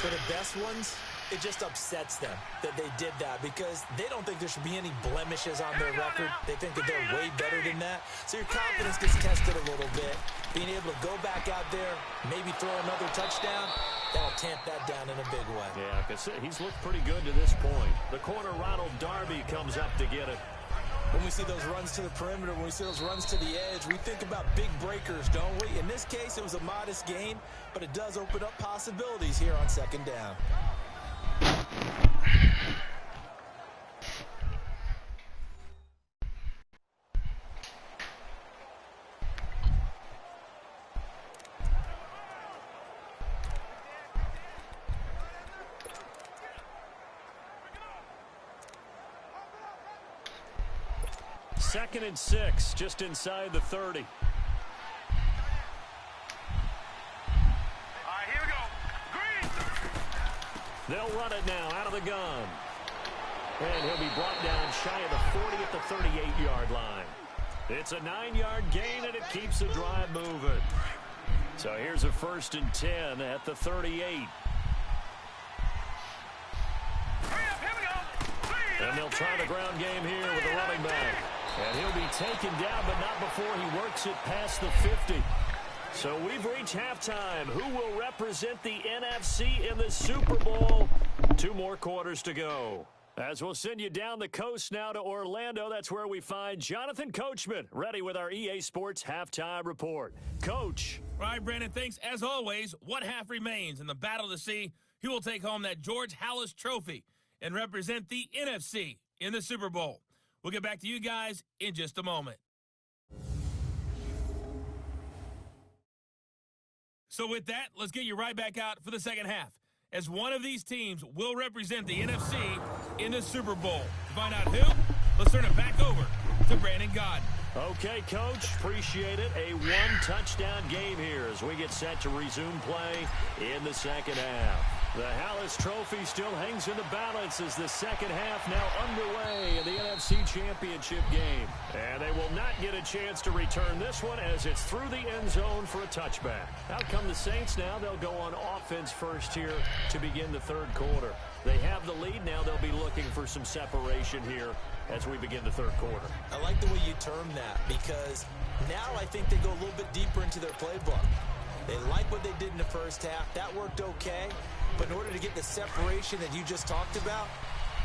For the best ones, it just upsets them that they did that, because they don't think there should be any blemishes on their record. They think that they're way better than that. So your confidence gets tested a little bit. Being able to go back out there, maybe throw another touchdown, that'll tamp that down in a big way. Yeah, because he's looked pretty good to this point. The corner, Ronald Darby, comes up to get it. When we see those runs to the perimeter, when we see those runs to the edge, we think about big breakers, don't we? In this case, it was a modest gain, but it does open up possibilities here on 2nd down. Second and 6, just inside the 30. All right, here we go. Green. They'll run it now out of the gun. And he'll be brought down shy of the 40 at the 38-yard line. It's a 9-yard gain, and it keeps the drive moving. So here's a 1st and 10 at the 38. Hurry And they'll try the ground game here with the running back. And he'll be taken down, but not before he works it past the 50. So we've reached halftime. Who will represent the NFC in the Super Bowl? 2 more quarters to go. As we'll send you down the coast now to Orlando, that's where we find Jonathan Coachman, ready with our EA Sports Halftime Report. Coach. All right, Brandon, thanks. As always, one half remains in the battle to see who will take home that George Halas Trophy and represent the NFC in the Super Bowl. We'll get back to you guys in just a moment. So with that, let's get you right back out for the second half, as one of these teams will represent the NFC in the Super Bowl. To find out who, let's turn it back over to Brandon Gaudin. Okay, Coach, appreciate it. A 1-touchdown game here as we get set to resume play in the second half. The Halas Trophy still hangs in the balance as the second half now underway in the NFC Championship game. And they will not get a chance to return this one as it's through the end zone for a touchback. Out come the Saints now. They'll go on offense first here to begin the third quarter. They have the lead now. They'll be looking for some separation here as we begin the third quarter. I like the way you term that because now I think they go a little bit deeper into their playbook. They like what they did in the first half. That worked okay. But in order to get the separation that you just talked about,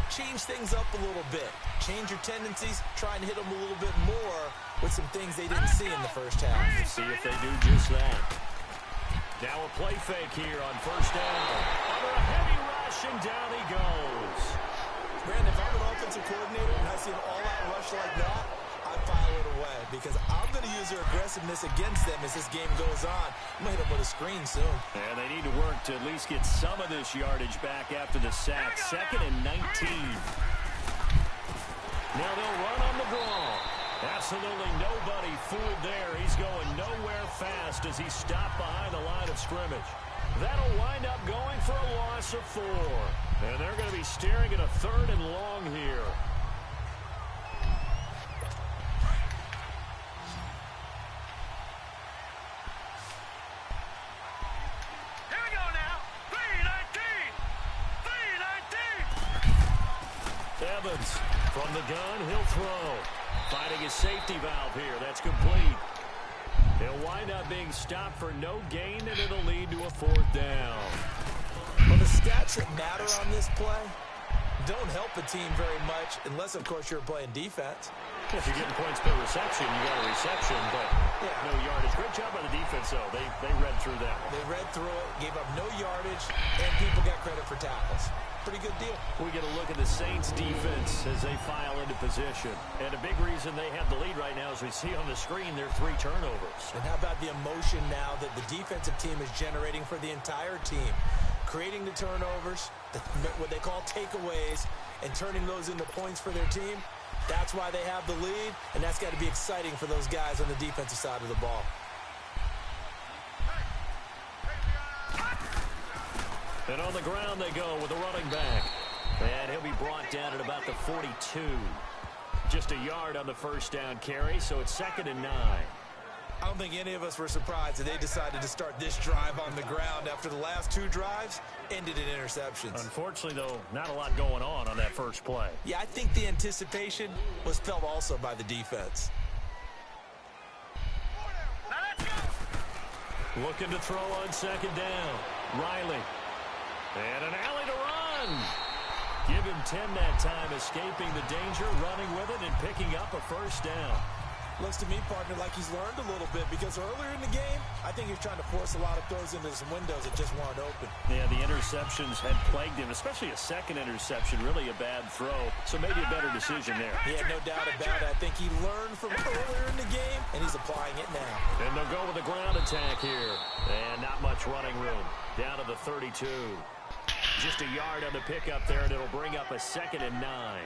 change things up a little bit. Change your tendencies. Try and hit them a little bit more with some things they didn't see in the first half. See if they do just that. Now a play fake here on first down. Under a heavy rush, and down he goes. Brandon, if I'm an offensive coordinator and I see an all-out rush like that, I file it away because I'm going to use their aggressiveness against them as this game goes on. I'm going to hit them with a screen soon. And they need to work to at least get some of this yardage back after the sack. 2nd and 19. Now they'll run on the draw. Absolutely nobody fooled there. He's going nowhere fast as he stopped behind the line of scrimmage. That'll wind up going for a loss of 4. And they're going to be staring at a 3rd and long here. Here we go now. 3-19. Evans from the gun, he'll throw. Finding his safety valve here. That's complete. He'll wind up being stopped for no gain, and it'll lead to a 4th down. Well, the stats that matter on this play don't help a team very much unless, of course, you're playing defense. If you're getting points per reception, you got a reception, but no yardage. Great job by the defense, though. They read through that one. They read through it, gave up no yardage, and people got credit for tackles. Pretty good deal. We get a look at the Saints' defense as they file into position. And a big reason they have the lead right now, as we see on the screen, their 3 turnovers. And how about the emotion now that the defensive team is generating for the entire team? Creating the turnovers, what they call takeaways, and turning those into points for their team. That's why they have the lead, and that's got to be exciting for those guys on the defensive side of the ball. And on the ground they go with the running back. And he'll be brought down at about the 42. Just a yard on the first down carry, so it's 2nd and 9. I don't think any of us were surprised that they decided to start this drive on the ground after the last 2 drives ended in interceptions. Unfortunately, though, not a lot going on that first play. Yeah, I think the anticipation was felt also by the defense. Now let's go. Looking to throw on 2nd down. Riley. And an alley to run. Give him 10 that time, escaping the danger, running with it, and picking up a first down. Looks to me, partner, like he's learned a little bit because earlier in the game, I think he was trying to force a lot of throws into some windows that just weren't open. Yeah, the interceptions had plagued him, especially a second interception, really a bad throw. So maybe a better decision there. Yeah, no doubt about it. I think he learned from earlier in the game, and he's applying it now. And they'll go with a ground attack here. And not much running room. Down to the 32. Just a yard on the pickup there, and it'll bring up a 2nd and 9.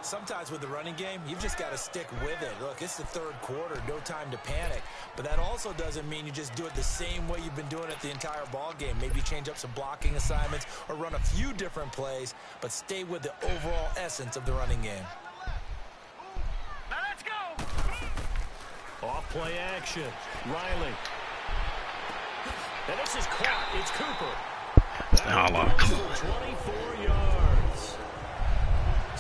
Sometimes with the running game, you've just got to stick with it. Look, it's the 3rd quarter, no time to panic. But that also doesn't mean you just do it the same way you've been doing it the entire ball game. Maybe change up some blocking assignments or run a few different plays, but stay with the overall essence of the running game. Now let's go. Off play action. Riley. And this is caught. It's Cooper. Hold on. 24 yards.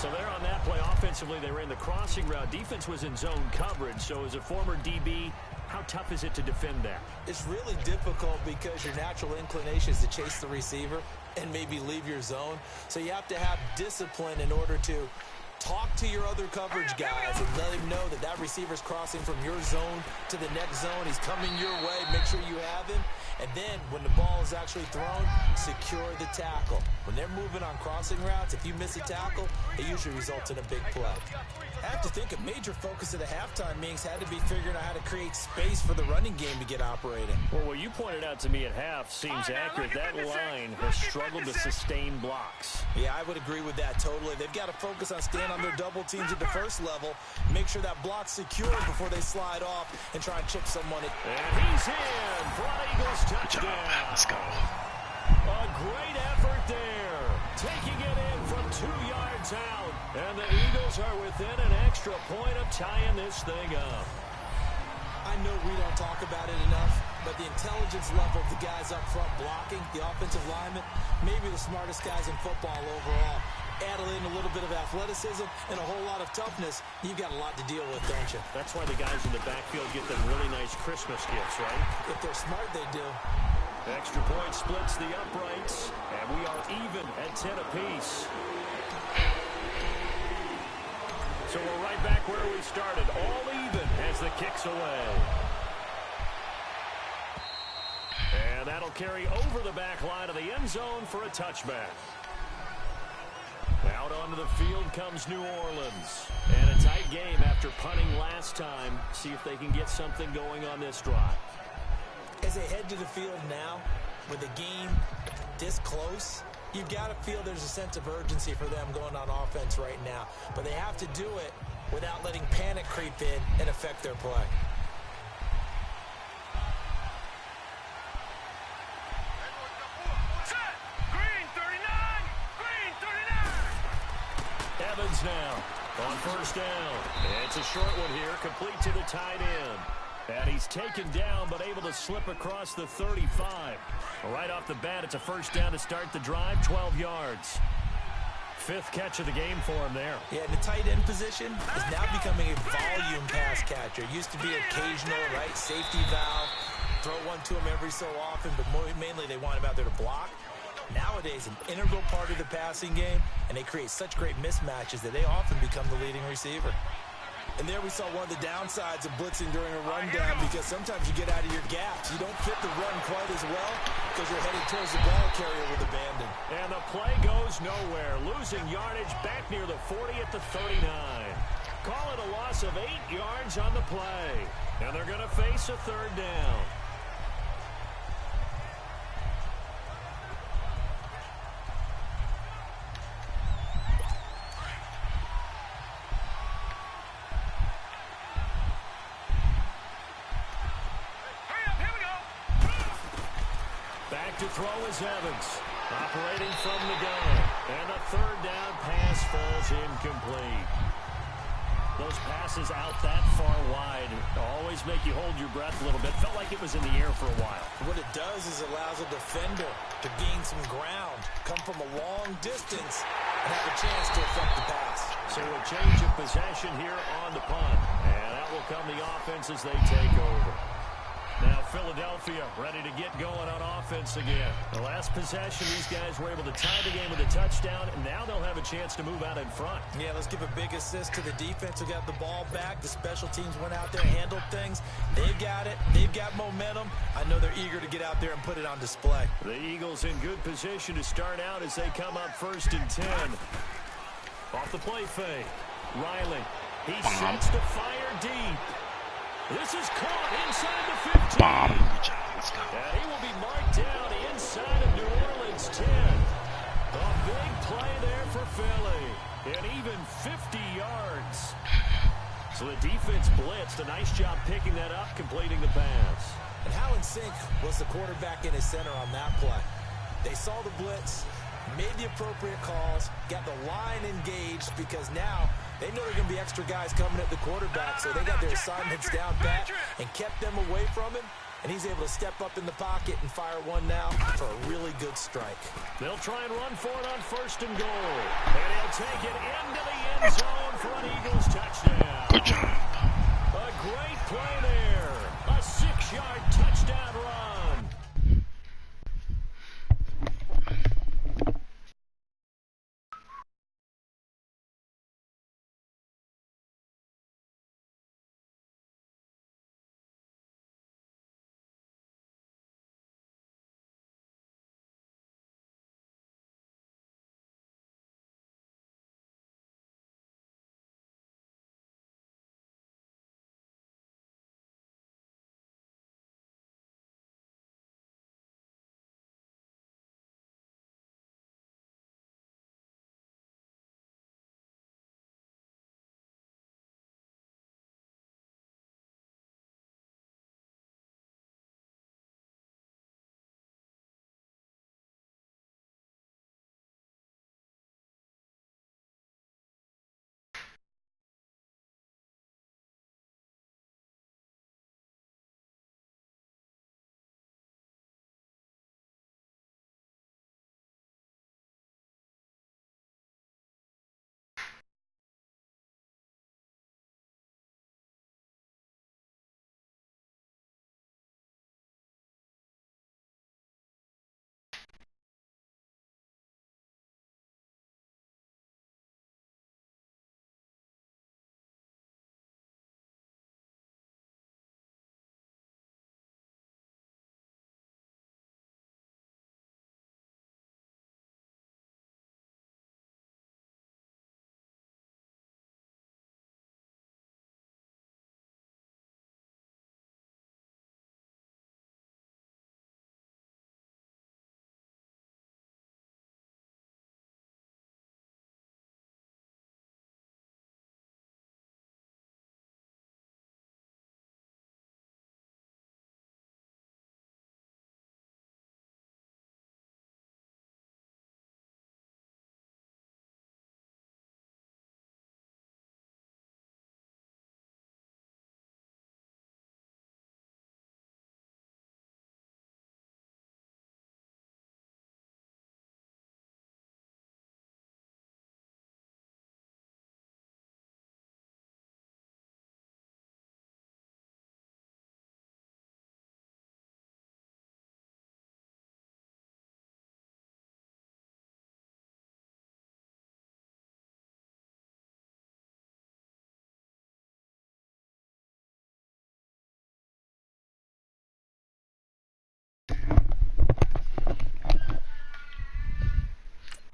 So there on that play, offensively, they ran the crossing route. Defense was in zone coverage. So as a former DB, how tough is it to defend that? It's really difficult because your natural inclination is to chase the receiver and maybe leave your zone. So you have to have discipline in order to talk to your other coverage guys and let him know that that receiver's crossing from your zone to the next zone. He's coming your way. Make sure you have him. And then when the ball is actually thrown, secure the tackle. When they're moving on crossing routes, if you miss a tackle, it usually results in a big play. I have to think a major focus of the halftime meetings had to be figuring out how to create space for the running game to get operating. Well, what you pointed out to me at half seems accurate. That line has struggled to sustain blocks. Yeah, I would agree with that totally. They've got to focus on staying on their double teams at the first level, make sure that block's secure before they slide off and try and chip someone. And he's in for an Eagles touchdown. Let's go. A great effort there. Taking it in from 2 yards out. And the Eagles are within an extra point of tying this thing up. I know we don't talk about it enough, but the intelligence level of the guys up front blocking, the offensive linemen, maybe the smartest guys in football overall. Add in a little bit of athleticism and a whole lot of toughness, you've got a lot to deal with, don't you? That's why the guys in the backfield get them really nice Christmas gifts, right? If they're smart, they do. Extra point splits the uprights, and we are even at 10 apiece. So we're right back where we started, all even as the kick's away. And that'll carry over the back line of the end zone for a touchback. Out onto the field comes New Orleans. And a tight game after punting last time. See if they can get something going on this drive. As they head to the field now, with the game this close, you've got to feel there's a sense of urgency for them going on offense right now. But they have to do it without letting panic creep in and affect their play. Set. Green 39. Green 39. Evans now on first down. It's a short one here, complete to the tight end. And he's taken down, but able to slip across the 35. Right off the bat, it's a first down to start the drive, 12 yards. 5th catch of the game for him there. Yeah, the tight end position is now becoming a volume pass catcher. It used to be occasional, right? Safety valve, throw one to him every so often, but mainly they want him out there to block. Nowadays, an integral part of the passing game, and they create such great mismatches that they often become the leading receiver. And there we saw one of the downsides of blitzing during a rundown, because sometimes you get out of your gaps. You don't fit the run quite as well because you're headed towards the ball carrier with abandon. And the play goes nowhere. Losing yardage back near the 40 at the 39. Call it a loss of 8 yards on the play. And they're going to face a third down. To throw is Evans, operating from the gun. And a third down pass falls incomplete. Those passes out that far wide always make you hold your breath a little bit. Felt like it was in the air for a while. What it does is it allows a defender to gain some ground, come from a long distance, and have a chance to affect the pass. So a change of possession here on the punt. And out will come the offense as they take over. Now Philadelphia ready to get going on offense again. The last possession, these guys were able to tie the game with a touchdown, and now they'll have a chance to move out in front. Yeah, let's give a big assist to the defense who got the ball back. The special teams went out there and handled things. They've got it. They've got momentum. I know they're eager to get out there and put it on display. The Eagles in good position to start out as they come up 1st and 10. Off the play fake. Riley. He sets to fire deep. This is caught inside the 15. Bomb. Good job. Let's go. And he will be marked down inside of New Orleans 10. A big play there for Philly. And even 50 yards. So the defense blitzed. A nice job picking that up, completing the pass. And how in sync was the quarterback in his center on that play? They saw the blitz, made the appropriate calls, got the line engaged, because now they know there are going to be extra guys coming at the quarterback, so they got their assignments down pat and kept them away from him. and he's able to step up in the pocket and fire one now for a really good strike. They'll try and run for it on 1st and goal. And he'll take it into the end zone for an Eagles touchdown. Good job. A great play there. A 6-yard touchdown run.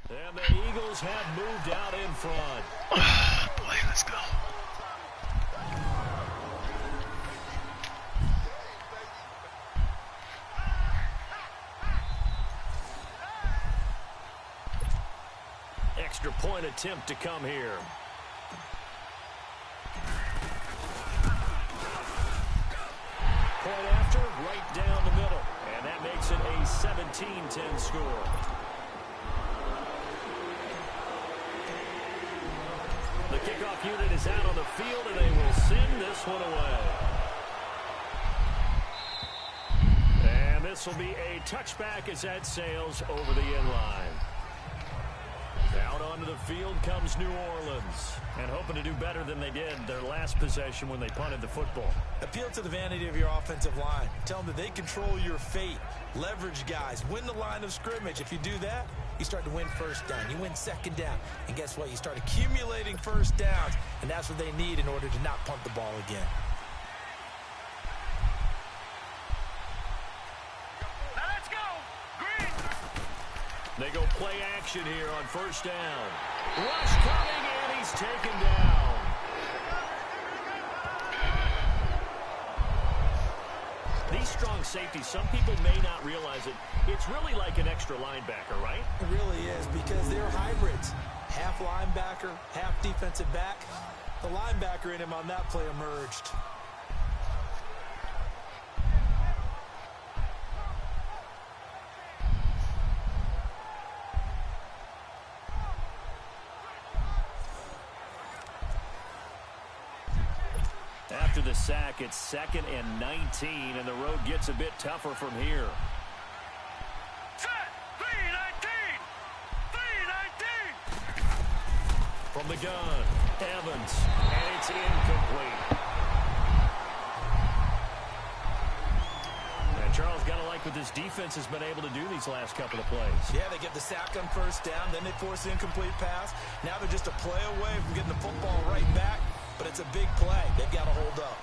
And the Eagles have moved out in front. Boy, let's go. Extra point attempt to come here. Point after, right down the middle. And that makes it a 17-10 score. The kickoff unit is out on the field, and they will send this one away. And this will be a touchback as that sails over the end line. Out onto the field comes New Orleans, and hoping to do better than they did their last possession when they punted the football. Appeal to the vanity of your offensive line. Tell them that they control your fate. Leverage guys. Win the line of scrimmage. If you do that, you start to win first down. You win second down. And guess what? You start accumulating first downs, and that's what they need in order to not punt the ball again. Now let's go. Green. They go play action here on first down. Rush coming, and he's taken down. These strong safeties, some people may not realize it. It's really like an extra linebacker, right? It really is, because they're hybrids. Half linebacker, half defensive back. The linebacker in him on that play emerged. After the sack. It's 2nd and 19, and the road gets a bit tougher from here. Set. 3-19. 3-19. From the gun, Evans, and it's incomplete. And Charles, got to like what this defense has been able to do these last couple of plays. Yeah, they get the sack on first down, then they force the incomplete pass. Now they're just a play away from getting the football right back, but it's a big play. They've got to hold up.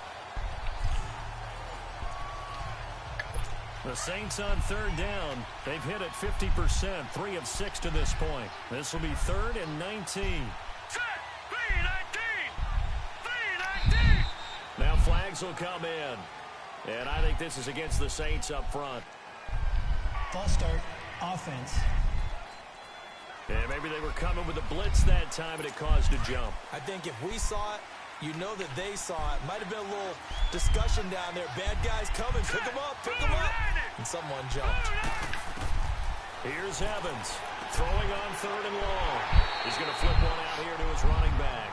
The Saints on 3rd down. They've hit it 50%, 3 of 6 to this point. This will be 3rd and 19. Set. 3-19. 3-19. Now flags will come in. And I think this is against the Saints up front. False start, offense. And maybe they were coming with a blitz that time, and it caused a jump. I think if we saw it, you know that they saw it. Might have been a little discussion down there. Bad guys coming. Pick them up. Pick them up. And someone jumped. Here's Evans throwing on 3rd and long. He's going to flip one out here to his running back.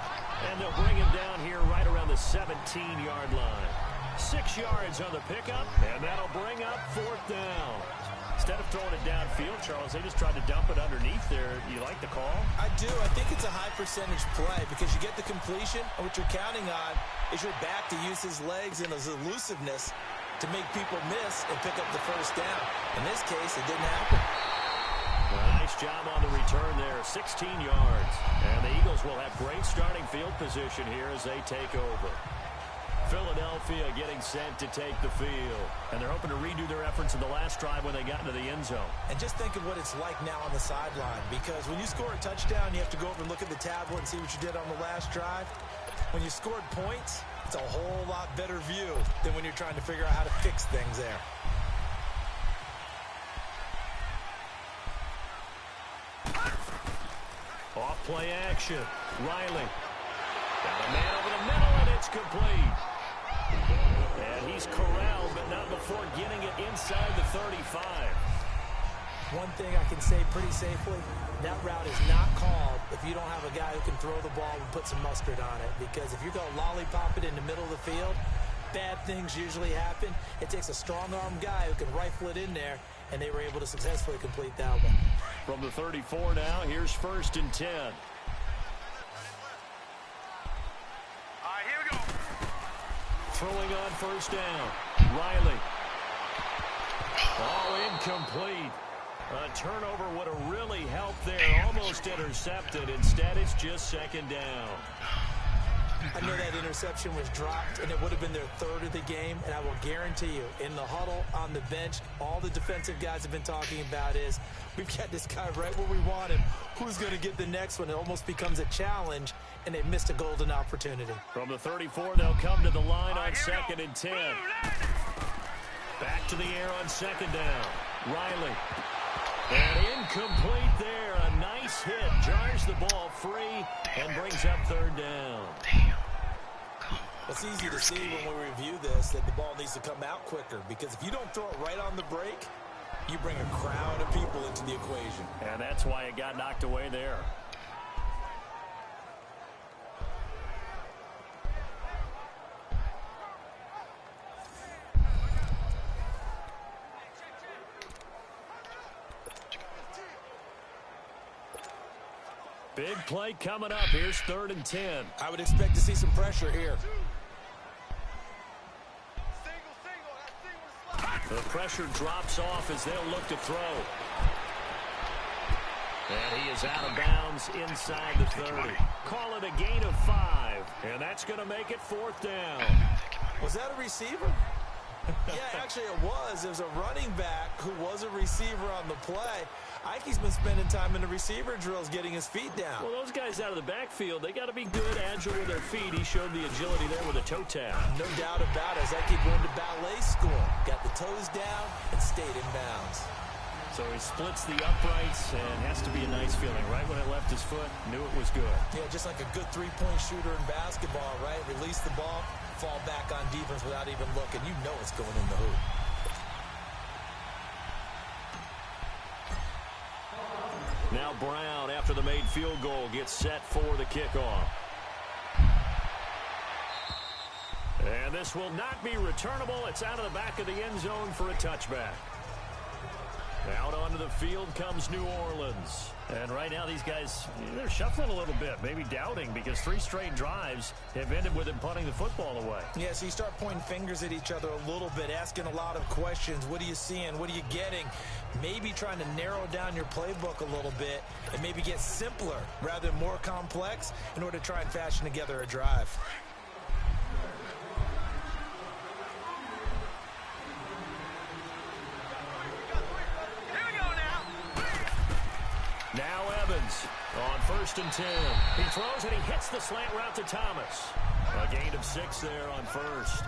And they'll bring him down here right around the 17-yard line. 6 yards on the pickup, and that'll bring up 4th down. Instead of throwing it downfield, Charles, they just tried to dump it underneath there. You like the call? I do. I think it's a high-percentage play because you get the completion, and what you're counting on is your back to use his legs and his elusiveness to make people miss and pick up the first down. In this case, it didn't happen. Well, nice job on the return there, 16 yards. And the Eagles will have great starting field position here as they take over. Philadelphia getting set to take the field. And they're hoping to redo their efforts in the last drive when they got into the end zone. And just think of what it's like now on the sideline, because when you score a touchdown, you have to go over and look at the tablet and see what you did on the last drive. When you scored points, it's a whole lot better view than when you're trying to figure out how to fix things there. Off play action. Riley. Got a man over the middle, and it's complete. And he's corralled, but not before getting it inside the 35. One thing I can say pretty safely, that route is not called if you don't have a guy who can throw the ball and put some mustard on it. Because if you're going to lollipop it in the middle of the field, bad things usually happen. It takes a strong-arm guy who can rifle it in there, and they were able to successfully complete that one. From the 34 now, here's 1st and 10. Here we go. Throwing on 1st down. Riley. Oh, incomplete. A turnover would have really helped there. Almost intercepted. Instead, it's just 2nd down. I know that interception was dropped, and it would have been their 3rd of the game, and I will guarantee you, in the huddle, on the bench, all the defensive guys have been talking about is, we've got this guy right where we want him. Who's going to get the next one? It almost becomes a challenge, and they missed a golden opportunity. From the 34, they'll come to the line on 2nd and 10. Back to the air on 2nd down. Riley. And incomplete there. A nice hit. Jars the ball free and brings up 3rd down. It's easy to see when we review this that the ball needs to come out quicker, because if you don't throw it right on the break, you bring a crowd of people into the equation. And that's why it got knocked away there. Big play coming up. Here's 3rd and 10. I would expect to see some pressure here. The pressure drops off as they'll look to throw. And he is out of bounds inside the 30. Call it a gain of 5. And that's going to make it 4th down. Was that a receiver? Yeah, actually it was. There was a running back who was a receiver on the play. Ike's been spending time in the receiver drills getting his feet down. Well, those guys out of the backfield, they got to be good, agile with their feet. He showed the agility there with a toe tap. No doubt about it. As Ike went to ballet school, got the toes down and stayed in bounds. So he splits the uprights and has to be a nice feeling. Right when it left his foot, knew it was good. Yeah, just like a good three-point shooter in basketball, right? Release the ball, fall back on defense without even looking. You know it's going in the hoop. Now Brown, after the made field goal, gets set for the kickoff. And this will not be returnable. It's out of the back of the end zone for a touchback. Out onto the field comes New Orleans. And right now these guys, they're shuffling a little bit, maybe doubting, because 3 straight drives have ended with them punting the football away. Yeah, so you start pointing fingers at each other a little bit, asking a lot of questions. What are you seeing? What are you getting? Maybe trying to narrow down your playbook a little bit and maybe get simpler rather than more complex in order to try and fashion together a drive. Now Evans on 1st and 10. He throws and he hits the slant route to Thomas. A gain of 6 there on 1st.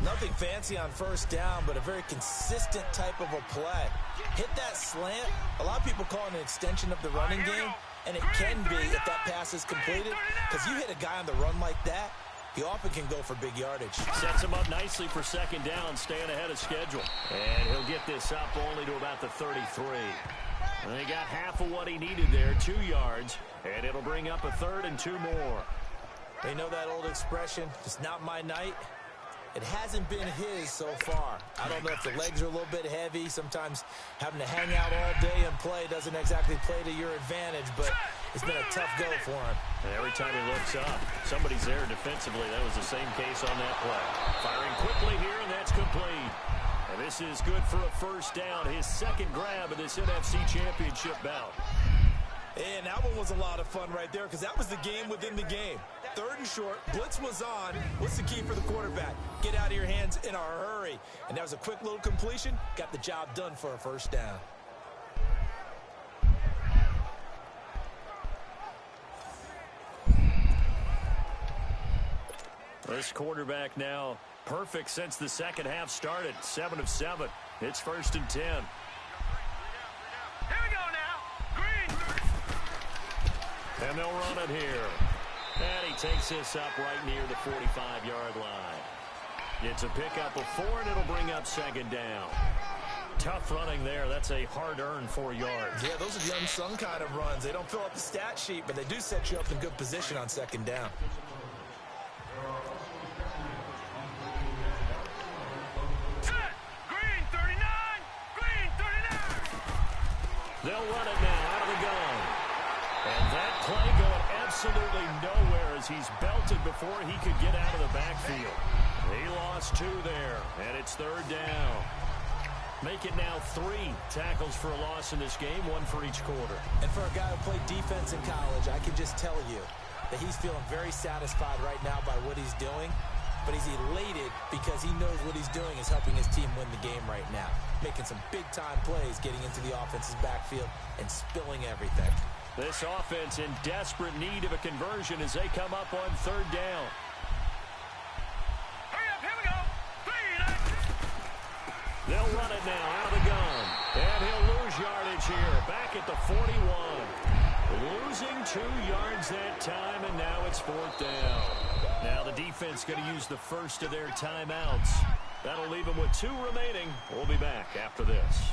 Nothing fancy on 1st down, but a very consistent type of a play. Hit that slant. A lot of people call it an extension of the running game, and it can be if that pass is completed, because you hit a guy on the run like that, he often can go for big yardage. Sets him up nicely for 2nd down, staying ahead of schedule. And he'll get this up only to about the 33. And he got half of what he needed there, 2 yards, and it'll bring up a 3rd and 2 more. They know that old expression, it's not my night. It hasn't been his so far. I don't know if the legs are a little bit heavy. Sometimes having to hang out all day and play doesn't exactly play to your advantage, but it's been a tough go for him. And every time he looks up, somebody's there defensively. That was the same case on that play. Firing quickly here, and that's complete. And this is good for a 1st down, his 2nd grab of this NFC Championship bout. And that one was a lot of fun right there, because that was the game within the game. 3rd and short, blitz was on. What's the key for the quarterback? Get out of your hands in a hurry. And that was a quick little completion. Got the job done for a 1st down. This quarterback now perfect since the 2nd half started. 7 of 7. It's 1st and 10. Here we go now. Green. And they'll run it here. And he takes this up right near the 45-yard line. It's a pickup of 4, and it'll bring up 2nd down. Tough running there. That's a hard-earned 4 yards. Yeah, those are the unsung kind of runs. They don't fill up the stat sheet, but they do set you up in good position on 2nd down. Green 39. Green 39. They'll run it now out of the gun. And that play going absolutely nowhere as he's belted before he could get out of the backfield. He lost 2 there, and it's 3rd down. Make it now 3 tackles for a loss in this game, 1 for each quarter. And for a guy who played defense in college, I can just tell you that he's feeling very satisfied right now by what he's doing. But he's elated because he knows what he's doing is helping his team win the game right now. Making some big-time plays, getting into the offense's backfield, and spilling everything. This offense in desperate need of a conversion as they come up on 3rd down. Hurry up. Here we go. Green. They'll run it now out of the gun. And he'll lose yardage here. Back at the 41. Losing 2 yards that time, and now it's 4th down. Now the defense going to use the first of their timeouts. That'll leave them with 2 remaining. We'll be back after this.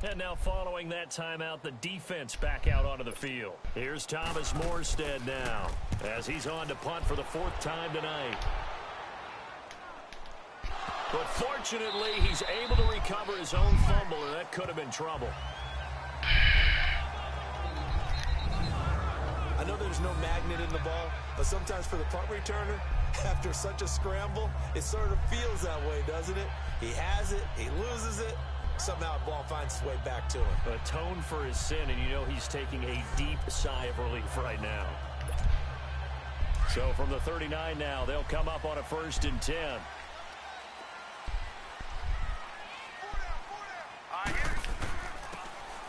And now following that timeout, the defense back out onto the field. Here's Thomas Morstead now as he's on to punt for the 4th time tonight. But fortunately, he's able to recover his own fumble, and that could have been trouble. I know there's no magnet in the ball, but sometimes for the punt returner, after such a scramble, it sort of feels that way, doesn't it? He has it, he loses it, somehow the ball finds its way back to him. Atone for his sin, and you know he's taking a deep sigh of relief right now. So from the 39 now, they'll come up on a 1st and 10.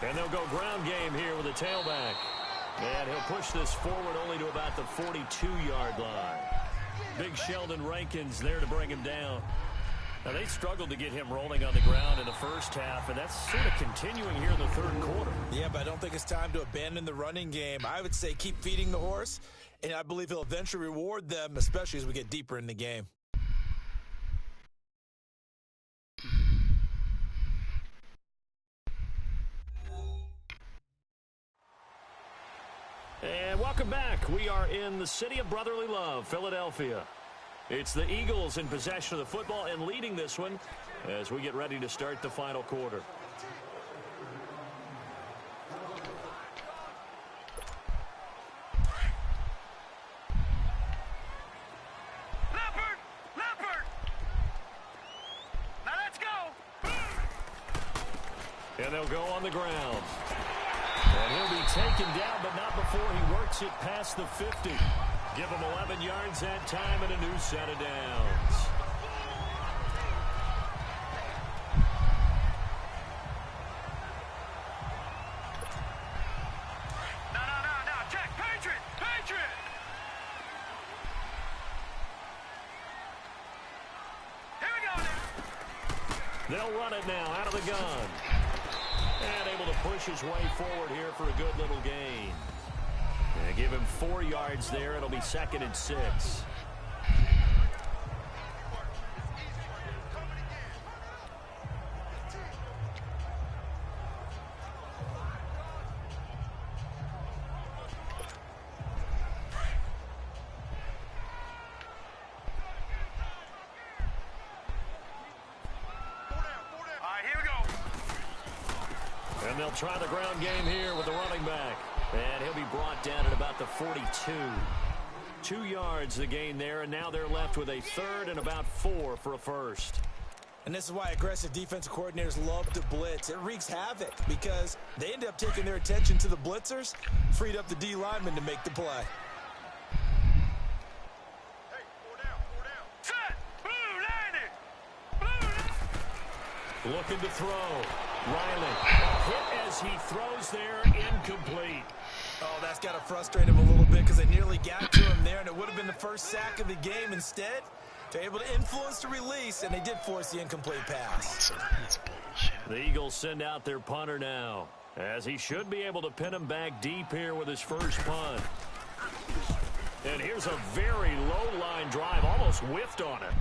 And they'll go ground game here with a tailback. And he'll push this forward only to about the 42-yard line. Big Sheldon Rankins there to bring him down. Now, they struggled to get him rolling on the ground in the 1st half, and that's sort of continuing here in the 3rd quarter. Yeah, but I don't think it's time to abandon the running game. I would say keep feeding the horse, and I believe he'll eventually reward them, especially as we get deeper in the game. And welcome back. We are in the city of brotherly love, Philadelphia. It's the Eagles in possession of the football and leading this one as we get ready to start the final quarter. And they'll go on the ground. And he'll be taken down, but not before he works it past the 50. Give him 11 yards that time and a new set of downs. No. Check. Patriot. Here we go now. They'll run it now out of the gun. And able to push his way forward here for a good little gain. And give him 4 yards there. It'll be 2nd and 6. And they'll try the ground game here with the running back. And he'll be brought down at about the 42. 2 yards the gain there, and now they're left with a 3rd and about 4 for a first. And this is why aggressive defensive coordinators love to blitz. It wreaks havoc because they end up taking their attention to the blitzers, freed up the D lineman to make the play. Hey, 4 down. Set. Blue, landed. Looking to throw. Riley. Hit as he throws there, incomplete. Oh, that's got to frustrate him a little bit because they nearly got to him there, and it would have been the first sack of the game. Instead, they're able to influence the release, and they did force the incomplete pass. That's bullshit. The Eagles send out their punter now, as he should be able to pin him back deep here with his first punt. And here's a very low-line drive, almost whiffed on it.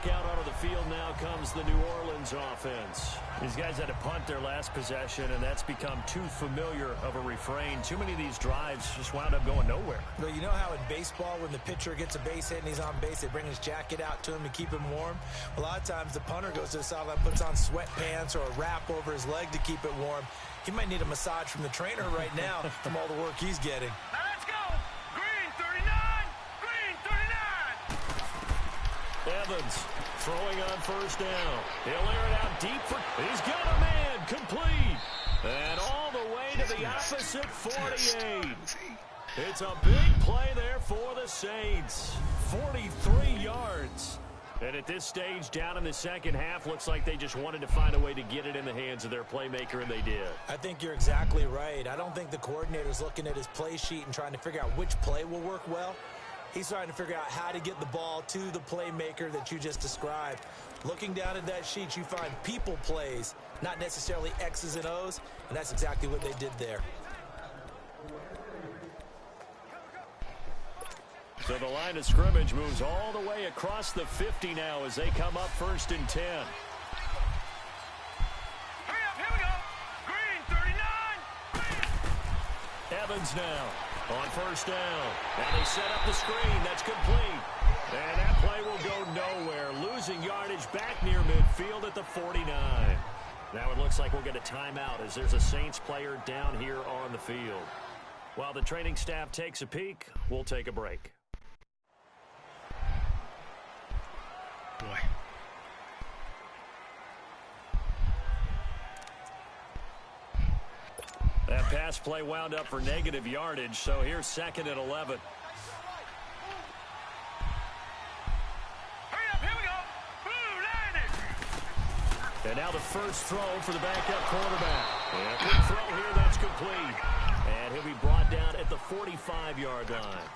Out onto the field now comes the New Orleans offense. These guys had to punt their last possession, and that's become too familiar of a refrain. Too many of these drives just wound up going nowhere. Well, you know how in baseball when the pitcher gets a base hit and he's on base, they bring his jacket out to him to keep him warm? A lot of times the punter goes to the sideline, puts on sweatpants or a wrap over his leg to keep it warm. He might need a massage from the trainer right now from all the work he's getting. Now let's go. Green 39. Evans throwing on first down. He'll air it out deep for... He's got a man complete. And all the way to the opposite 48. It's a big play there for the Saints. 43 yards. And at this stage, down in the second half, looks like they just wanted to find a way to get it in the hands of their playmaker, and they did. I think you're exactly right. I don't think the coordinator's looking at his play sheet and trying to figure out which play will work well. He's trying to figure out how to get the ball to the playmaker that you just described. Looking down at that sheet, you find people plays, not necessarily X's and O's, and that's exactly what they did there. So the line of scrimmage moves all the way across the 50 now as they come up 1st and 10. Hurry up, here we go. Green 39. Evans now on first down. Now they set up the screen. That's complete. And that play will go nowhere. Losing yardage back near midfield at the 49. Now it looks like we'll get a timeout as there's a Saints player down here on the field. While the training staff takes a peek, we'll take a break. Boy. That pass play wound up for negative yardage, so here's 2nd and 11. Hurry up, here we go. Blue, landed. And now the first throw for the backup quarterback. And a quick throw here, that's complete. And he'll be brought down at the 45-yard line.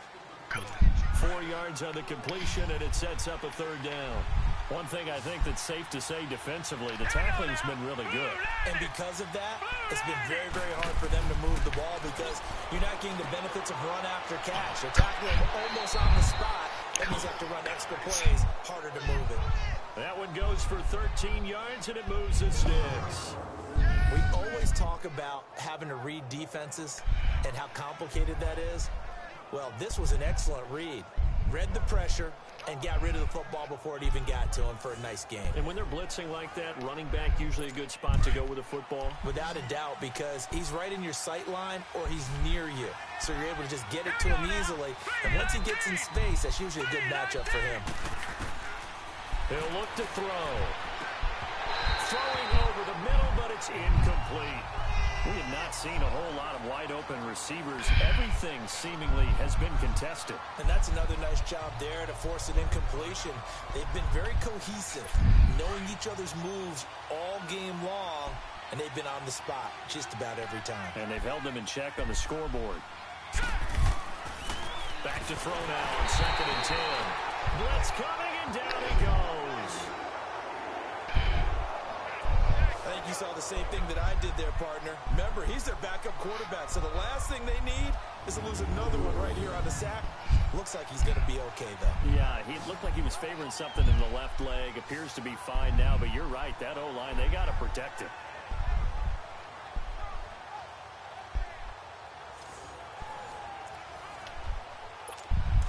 4 yards on the completion, and it sets up a 3rd down. One thing I think that's safe to say defensively, the tackling's been really good. And because of that, it's been very, very hard for them to move the ball because you're not getting the benefits of run after catch. They're tackling almost on the spot. That means you have to run extra plays, harder to move it. That one goes for 13 yards, and it moves the sticks. We always talk about having to read defenses and how complicated that is. Well, this was an excellent read. Read the pressure and got rid of the football before it even got to him for a nice game. And when they're blitzing like that, running back usually a good spot to go with the football? Without a doubt, because he's right in your sight line or he's near you. So you're able to just get it to him easily. And once he gets in space, that's usually a good matchup for him. He'll look to throw. Throwing over the middle, but it's incomplete. We have not seen a whole lot of wide-open receivers. Everything seemingly has been contested. And that's another nice job there to force an incompletion. They've been very cohesive, knowing each other's moves all game long, and they've been on the spot just about every time. And they've held them in check on the scoreboard. Back to throw now on 2nd and 10. Blitz coming, and down he goes. I think you saw the same thing that I did there, partner. Remember, he's their backup quarterback, so the last thing they need is to lose another one right here on the sack. Looks like he's going to be okay, though. Yeah, he looked like he was favoring something in the left leg. Appears to be fine now, but you're right. That O-line, they got to protect it.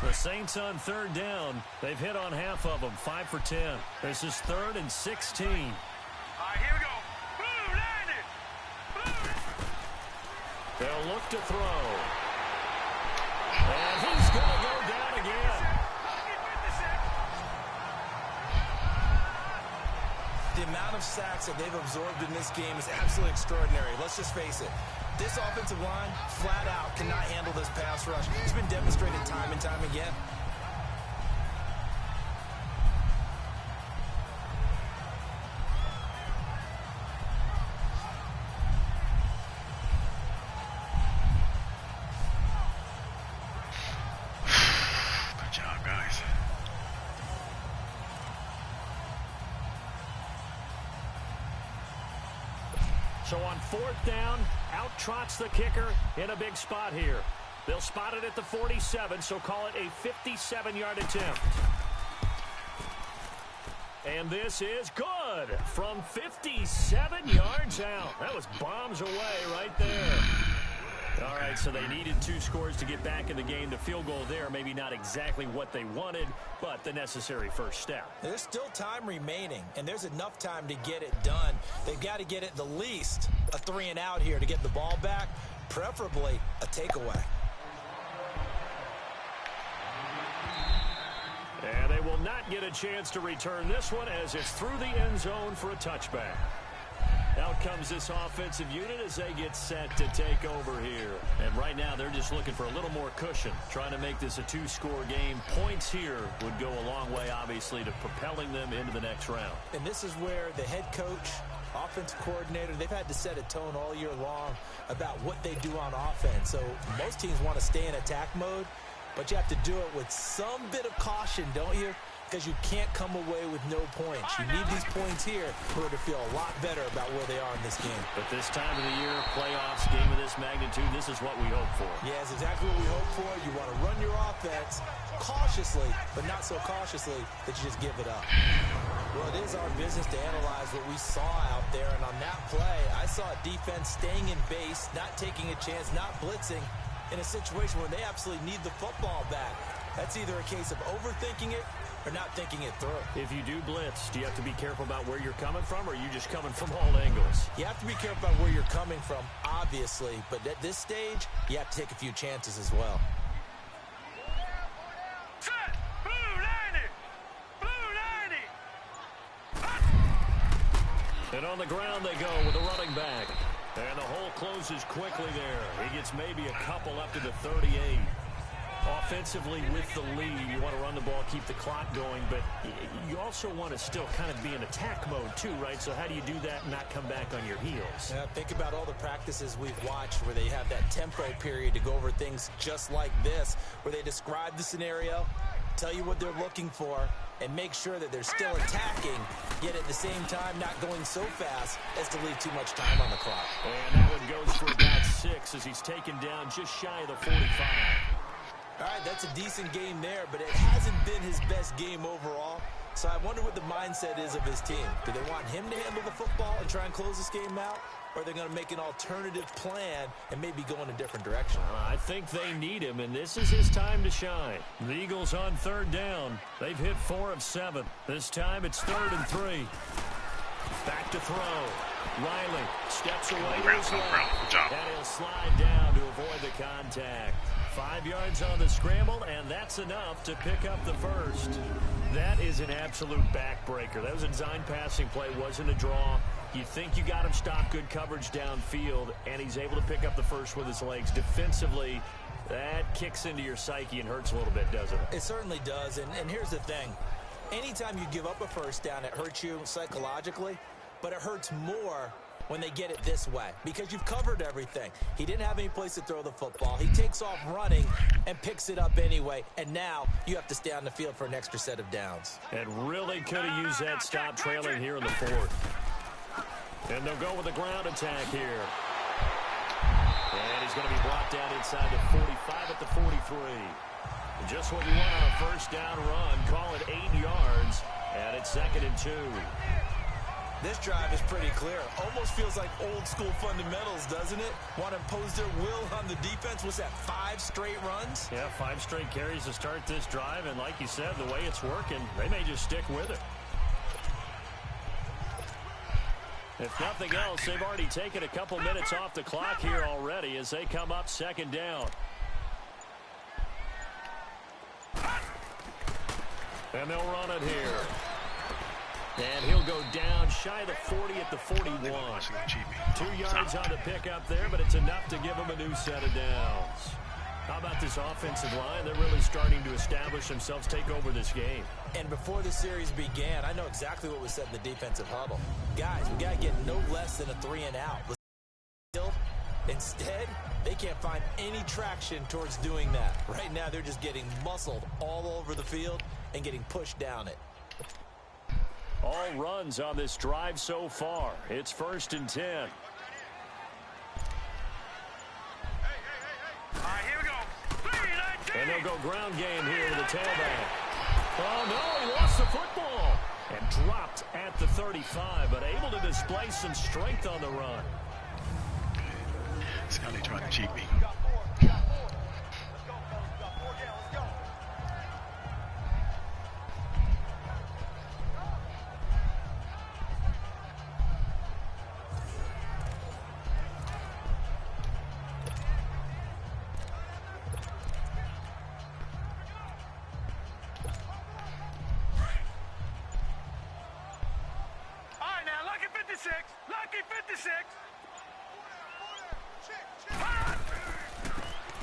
The Saints on 3rd down. They've hit on half of them, 5 for 10. This is 3rd and 16. All right, here we go. Blue, land it. Blue. They'll look to throw. And he's going to go down again. The amount of sacks that they've absorbed in this game is absolutely extraordinary. Let's just face it. This offensive line, flat out, cannot handle this pass rush. It's been demonstrated time and time again. Good job, guys. So on 4th down, out trots the kicker in a big spot here. They'll spot it at the 47, so call it a 57-yard attempt. And this is good from 57 yards out. That was bombs away right there. All right, so they needed 2 scores to get back in the game. The field goal there, maybe not exactly what they wanted, but the necessary first step. There's still time remaining, and there's enough time to get it done. They've got to get it the least a 3 and out here to get the ball back, preferably a takeaway. And they will not get a chance to return this one as it's through the end zone for a touchback. Out comes this offensive unit as they get set to take over here. And right now they're just looking for a little more cushion, trying to make this a 2-score game. Points here would go a long way, obviously, to propelling them into the next round. And this is where the head coach, offensive coordinator, they've had to set a tone all year long about what they do on offense. So most teams want to stay in attack mode, but you have to do it with some bit of caution, don't you? Because you can't come away with no points. You need these points here for to feel a lot better about where they are in this game. But this time of the year, playoffs, game of this magnitude, this is what we hope for. Yeah, it's exactly what we hope for. You want to run your offense cautiously, but not so cautiously that you just give it up. Well, it is our business to analyze what we saw out there, and on that play, I saw a defense staying in base, not taking a chance, not blitzing, in a situation where they absolutely need the football back. That's either a case of overthinking it or not thinking it through. If you do blitz, do you have to be careful about where you're coming from, or are you just coming from all angles? You have to be careful about where you're coming from, obviously, but at this stage, you have to take a few chances as well. Set. Blue, land it. Blue, land it. And on the ground they go with a running back. And the hole closes quickly there. He gets maybe a couple up to the 38. Offensively with the lead, you want to run the ball, keep the clock going, but you also want to still kind of be in attack mode too, right? So how do you do that and not come back on your heels? Yeah, think about all the practices we've watched where they have that tempo period to go over things just like this, where they describe the scenario, tell you what they're looking for, and make sure that they're still attacking, yet at the same time not going so fast as to leave too much time on the clock. And that one goes for about 6 as he's taken down just shy of the 45. All right, that's a decent game there, but it hasn't been his best game overall. So I wonder what the mindset is of his team. Do they want him to handle the football and try and close this game out? Or are they going to make an alternative plan and maybe go in a different direction? I think they need him, and this is his time to shine. The Eagles on 3rd down. They've hit 4 of 7. This time it's 3rd and 3. Back to throw. Riley steps away to his left. And he'll slide down to avoid the contact. 5 yards on the scramble, and that's enough to pick up the first. That is an absolute backbreaker. That was a design passing play, wasn't a draw. You think you got him stopped, good coverage downfield, and he's able to pick up the first with his legs. Defensively, that kicks into your psyche and hurts a little bit, doesn't it? It certainly does, and here's the thing. Anytime you give up a first down, it hurts you psychologically, but it hurts more when they get it this way because you've covered everything. He didn't have any place to throw the football. He takes off running and picks it up anyway, and now you have to stay on the field for an extra set of downs. And really could have used that stop trailing here in the 4th. And they'll go with the ground attack here. And he's going to be brought down inside the 45 at the 43. Just what you want on a first down run. Call it 8 yards, and it's 2nd and 2. This drive is pretty clear. Almost feels like old school fundamentals, doesn't it? Want to impose their will on the defense. What's that, 5 straight runs? Yeah, 5 straight carries to start this drive, and like you said, the way it's working, they may just stick with it. If nothing else, they've already taken a couple minutes off the clock here already as they come up 2nd down. And they'll run it here. And he'll go down shy of the 40 at the 41. 2 yards on the pickup there, but it's enough to give him a new set of downs. How about this offensive line? They're really starting to establish themselves, take over this game. And before the series began, I know exactly what was said in the defensive huddle. Guys, we got to get no less than a 3 and out. Instead, they can't find any traction towards doing that. Right now, they're just getting muscled all over the field and getting pushed down it. All runs on this drive so far. It's 1st and 10. All right, here we go. And they'll go ground game here with the tailback. Oh, no, he lost the football. And dropped at the 35, but able to display some strength on the run. See how they try to cheat me. Lucky 56.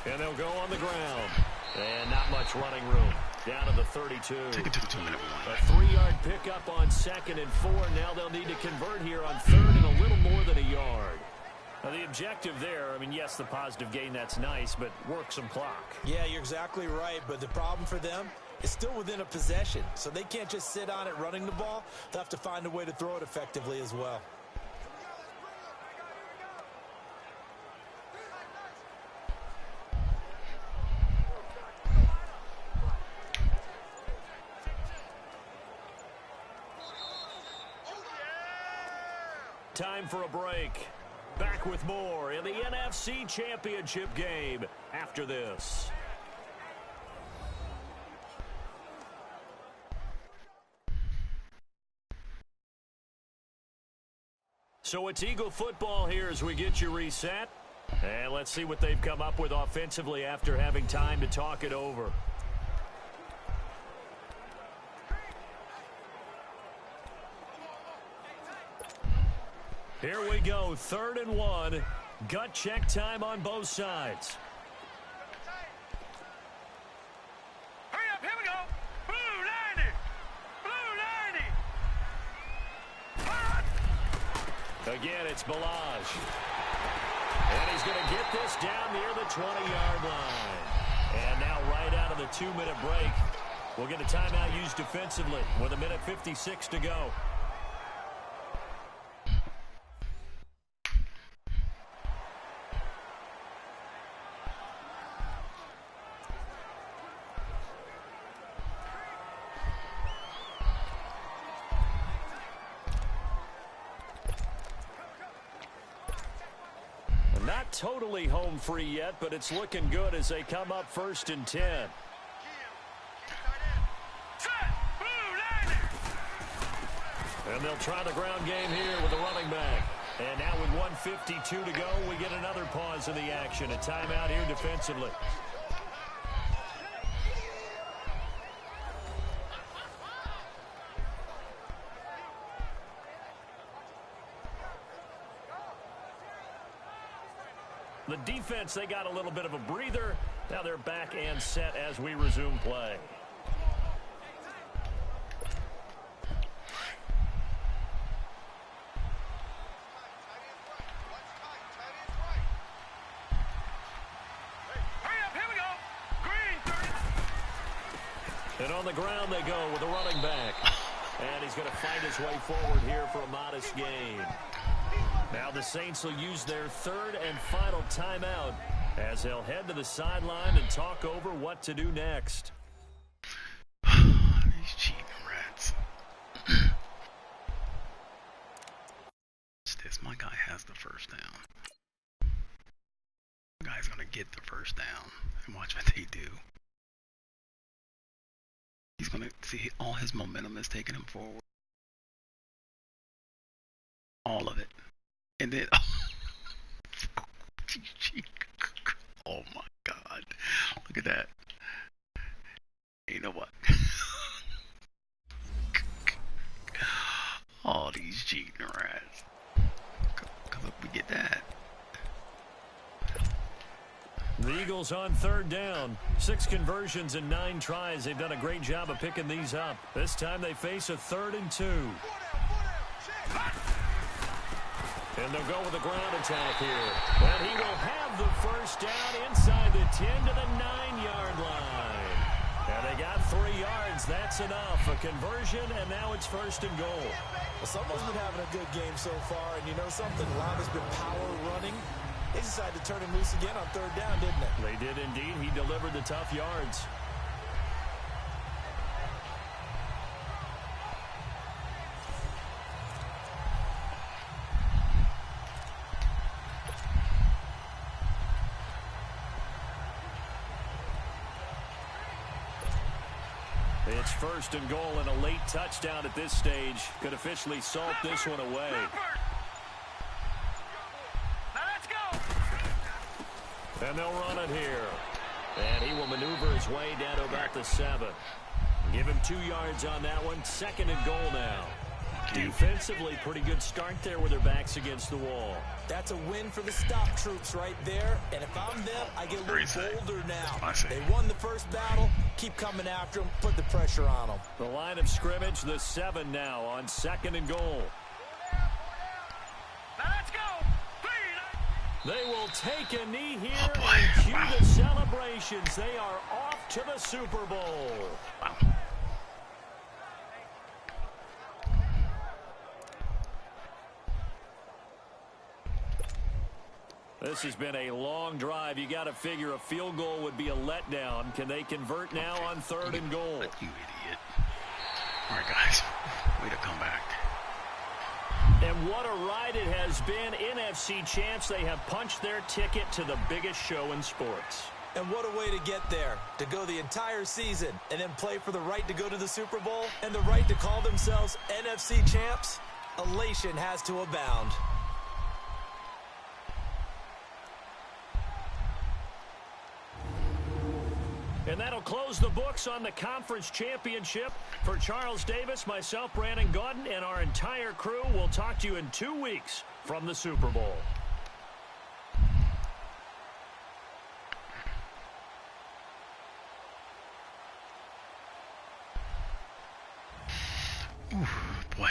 And they'll go on the ground. And not much running room. Down to the 32. Take it to the 2-minute one. A 3-yard pickup on 2nd and 4. Now they'll need to convert here on 3rd and a little more than a yard. Now the objective there, I mean, yes, the positive gain, that's nice, but work some clock. Yeah, you're exactly right, but the problem for them is still within a possession, so they can't just sit on it running the ball. They'll have to find a way to throw it effectively as well. Time for a break. Back with more in the NFC Championship game after this. So it's Eagle football here as we get you reset. And let's see what they've come up with offensively after having time to talk it over. Here we go, 3rd and 1. Gut check time on both sides. Hurry up, here we go. Blue 90. Blue 90. Again, it's Balaj. And he's going to get this down near the 20-yard line. And now right out of the 2-minute break, We'll get a timeout used defensively with 1:56 to go. Not totally home free yet, but it's looking good as they come up 1st and 10. And they'll try the ground game here with the running back. And now with 1:52 to go, we get another pause in the action. A timeout here defensively. The defense, they got a little bit of a breather. Now they're back and set as we resume play. And on the ground they go with a running back. And he's going to fight his way forward here for a modest gain. Now the Saints will use their 3rd and final timeout as they'll head to the sideline and talk over what to do next. These cheating rats. This, my guy has the first down. My guy's gonna get the first down. And watch what they do. He's gonna see all his momentum is taking him forward. All of it. And then, oh my God, look at that. You know what? All these cheating rats. Come up, we get that. The Eagles on 3rd down. 6 conversions and 9 tries. They've done a great job of picking these up. This time they face a 3rd and 2. And they'll go with a ground attack here. And he will have the first down inside the 10 to the 9-yard line. And they got 3 yards. That's enough. A conversion, and now it's 1st and goal. Well, someone's been having a good game so far, and you know something? A lot has been power running. They decided to turn him loose again on 3rd down, didn't they? They did indeed. He delivered the tough yards. It's 1st and goal and a late touchdown at this stage. Could officially salt this one away. And they'll run it here. And he will maneuver his way down to about the 7. Give him 2 yards on that one. 2nd and goal now. Defensively, pretty good start there with their backs against the wall. That's a win for the stop troops right there. And if I'm them, I get a little bolder now. They won the first battle. Keep coming after them. Put the pressure on them. The line of scrimmage, the 7 now on 2nd and goal. Let's go. They will take a knee here and cue the celebrations. They are off to the Super Bowl. Wow. This has been a long drive. You got to figure a field goal would be a letdown. Can they convert now on 3rd and goal? You idiot. All right, guys. Way to come back. And what a ride it has been. NFC champs, they have punched their ticket to the biggest show in sports. And what a way to get there. To go the entire season and then play for the right to go to the Super Bowl and the right to call themselves NFC champs. Elation has to abound. And that'll close the books on the conference championship. For Charles Davis, myself, Brandon Gaudin, and our entire crew, we'll talk to you in 2 weeks from the Super Bowl. Ooh, boy.